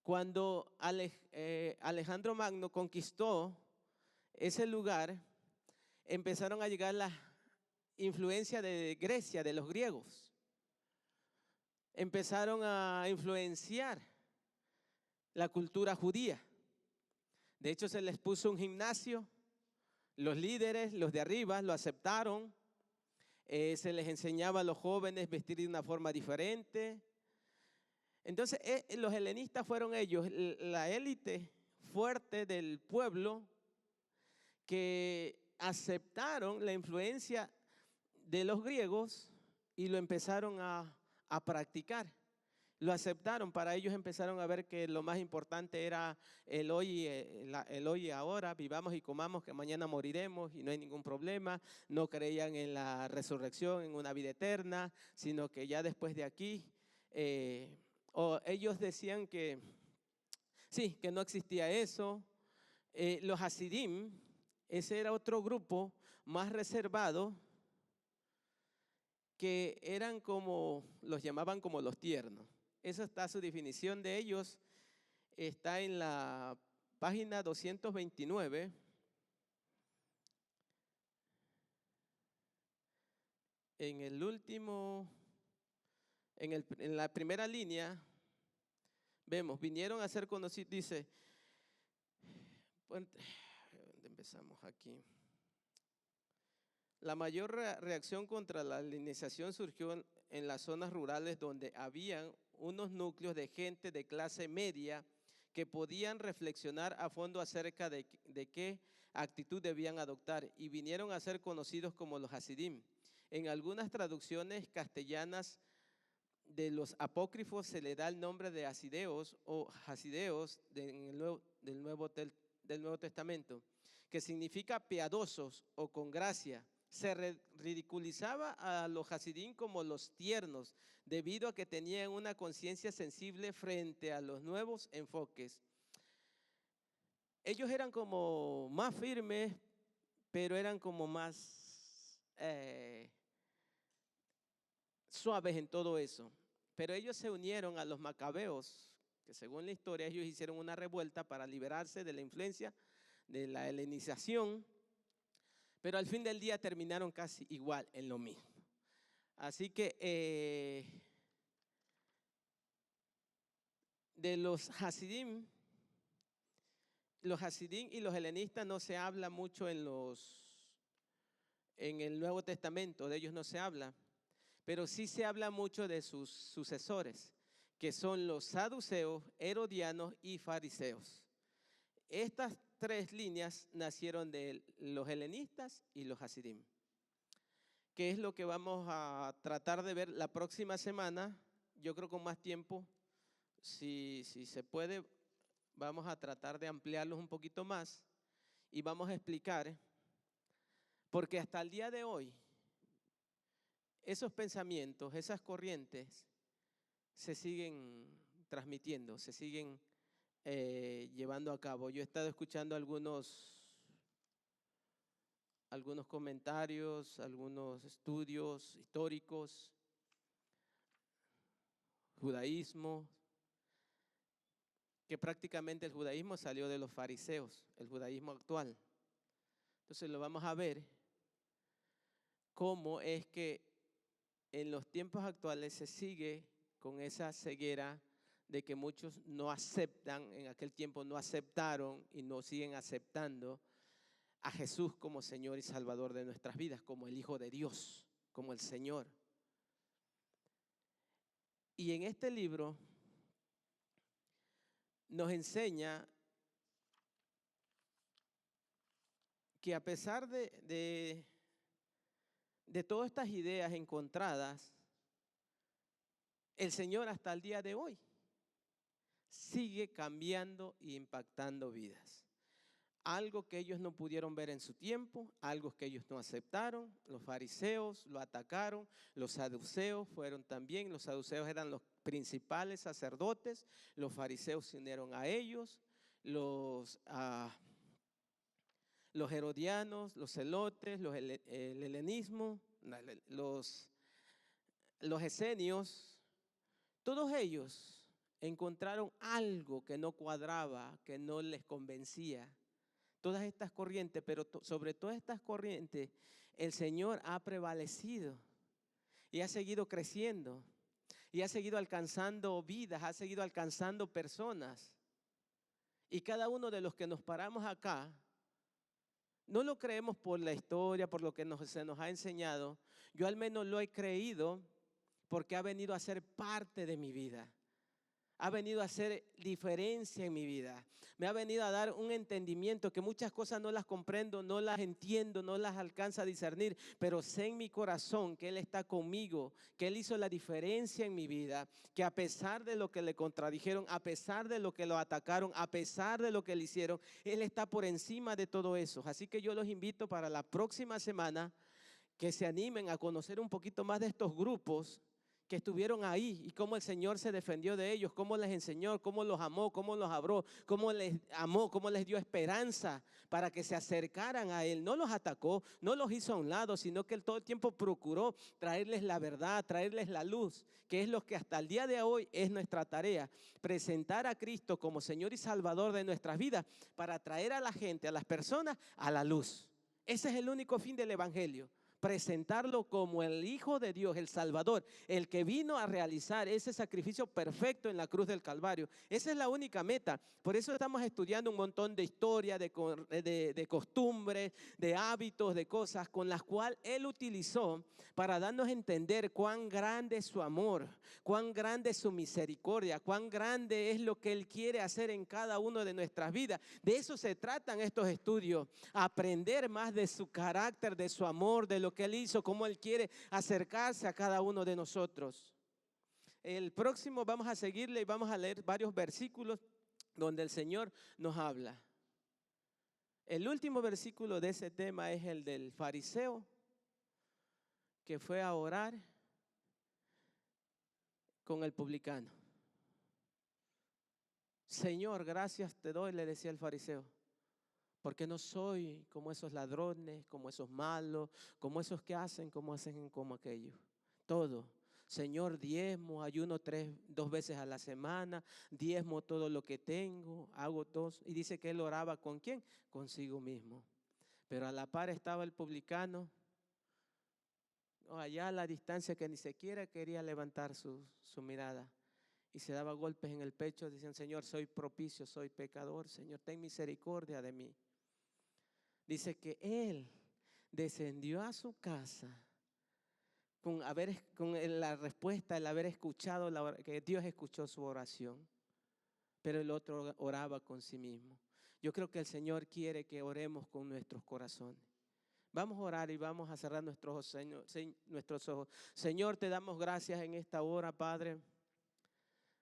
Cuando Alejandro Magno conquistó ese lugar, empezaron a llegar las influencias de Grecia, de los griegos. Empezaron a influenciar la cultura judía. De hecho, se les puso un gimnasio. Los líderes, los de arriba, lo aceptaron. Se les enseñaba a los jóvenes vestir de una forma diferente. Entonces, los helenistas fueron ellos, la élite fuerte del pueblo, que aceptaron la influencia de los griegos y lo empezaron a practicar. Lo aceptaron, para ellos empezaron a ver que lo más importante era el hoy y ahora, vivamos y comamos, que mañana moriremos y no hay ningún problema. No creían en la resurrección, en una vida eterna, sino que ya después de aquí, o ellos decían que sí, que no existía eso. Los hasidim, ese era otro grupo más reservado, que eran como, los llamaban como los tiernos. Esa está su definición de ellos, está en la página 229. En el último, en la primera línea, vemos, vinieron a ser conocidos, dice, ¿dónde empezamos aquí? La mayor reacción contra la helenización surgió en las zonas rurales donde habían unos núcleos de gente de clase media que podían reflexionar a fondo acerca de qué actitud debían adoptar y vinieron a ser conocidos como los hasidim. En algunas traducciones castellanas de los apócrifos se le da el nombre de hasideos o hasideos del Nuevo Testamento, que significa piadosos o con gracia. Se ridiculizaba a los hasidim como los tiernos, debido a que tenían una conciencia sensible frente a los nuevos enfoques. Ellos eran como más firmes, pero eran como más suaves en todo eso. Pero ellos se unieron a los macabeos, que según la historia ellos hicieron una revuelta para liberarse de la influencia de la helenización, pero al fin del día terminaron casi igual en lo mismo. Así que de los hasidim y los helenistas no se habla mucho en el Nuevo Testamento, de ellos no se habla, pero sí se habla mucho de sus sucesores, que son los saduceos, herodianos y fariseos. Estas tres líneas nacieron de los helenistas y los hasidim, que es lo que vamos a tratar de ver la próxima semana. Yo creo con más tiempo, si se puede, vamos a tratar de ampliarlos un poquito más y vamos a explicar, porque hasta el día de hoy, esos pensamientos, esas corrientes, se siguen transmitiendo, se siguen llevando a cabo. Yo he estado escuchando algunos comentarios, algunos estudios históricos, judaísmo, que prácticamente el judaísmo salió de los fariseos, el judaísmo actual. Entonces lo vamos a ver cómo es que en los tiempos actuales se sigue con esa ceguera de que muchos no aceptan, en aquel tiempo no aceptaron y no siguen aceptando a Jesús como Señor y Salvador de nuestras vidas, como el Hijo de Dios, como el Señor. Y en este libro nos enseña que a pesar de todas estas ideas encontradas, el Señor hasta el día de hoy sigue cambiando e impactando vidas. algo que ellos no pudieron ver en su tiempo, algo que ellos no aceptaron. Los fariseos lo atacaron, los saduceos fueron también, los saduceos eran los principales sacerdotes, los fariseos se unieron a ellos, los herodianos, los celotes, el helenismo, los esenios, todos ellos encontraron algo que no cuadraba, que no les convencía. Todas estas corrientes, pero sobre todas estas corrientes, el Señor ha prevalecido y ha seguido creciendo y ha seguido alcanzando vidas, ha seguido alcanzando personas. Y cada uno de los que nos paramos acá, no lo creemos por la historia, por lo que se nos ha enseñado. Yo al menos lo he creído porque ha venido a ser parte de mi vida. Ha venido a hacer diferencia en mi vida. Me ha venido a dar un entendimiento que muchas cosas no las comprendo, no las entiendo, no las alcanza a discernir, pero sé en mi corazón que Él está conmigo, que Él hizo la diferencia en mi vida, que a pesar de lo que le contradijeron, a pesar de lo que lo atacaron, a pesar de lo que le hicieron, Él está por encima de todo eso. Así que yo los invito para la próxima semana que se animen a conocer un poquito más de estos grupos que estuvieron ahí y cómo el Señor se defendió de ellos, cómo les enseñó, cómo los amó, cómo los abrió, cómo les amó, cómo les dio esperanza para que se acercaran a Él. No los atacó, no los hizo a un lado, sino que Él todo el tiempo procuró traerles la verdad, traerles la luz, que es lo que hasta el día de hoy es nuestra tarea, presentar a Cristo como Señor y Salvador de nuestras vidas para traer a la gente, a las personas, a la luz. Ese es el único fin del Evangelio. Presentarlo como el Hijo de Dios, el Salvador, el que vino a realizar ese sacrificio perfecto en la cruz del Calvario. Esa es la única meta. Por eso estamos estudiando un montón de historia, de costumbres, de hábitos, de cosas con las cuales Él utilizó para darnos a entender cuán grande es su amor, cuán grande es su misericordia, cuán grande es lo que Él quiere hacer en cada uno de nuestras vidas. De eso se tratan estos estudios, aprender más de su carácter, de su amor, de lo que Él hizo, cómo Él quiere acercarse a cada uno de nosotros. El próximo vamos a seguirle y vamos a leer varios versículos donde el Señor nos habla. El último versículo de ese tema es el del fariseo que fue a orar con el publicano. Señor, gracias te doy, le decía el fariseo, porque no soy como esos ladrones, como esos malos, como esos que hacen, como aquellos. Todo. Señor, diezmo, ayuno 2 veces a la semana, diezmo todo lo que tengo, hago todo. Y dice que él oraba ¿con quién? Consigo mismo. Pero a la par estaba el publicano, allá a la distancia que ni siquiera quería levantar su mirada. Y se daba golpes en el pecho, diciendo, Señor, soy propicio, soy pecador, Señor, ten misericordia de mí. Dice que él descendió a su casa con la respuesta, el haber escuchado, que Dios escuchó su oración, pero el otro oraba con sí mismo. Yo creo que el Señor quiere que oremos con nuestros corazones. Vamos a orar y vamos a cerrar nuestros ojos. Señor, te damos gracias en esta hora, Padre,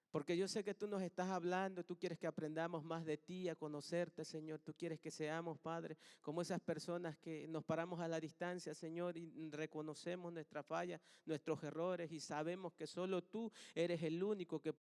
porque yo sé que tú nos estás hablando, tú quieres que aprendamos más de ti, a conocerte, Señor. Tú quieres que seamos, Padre, como esas personas que nos paramos a la distancia, Señor, y reconocemos nuestra falla, nuestros errores y sabemos que solo tú eres el único que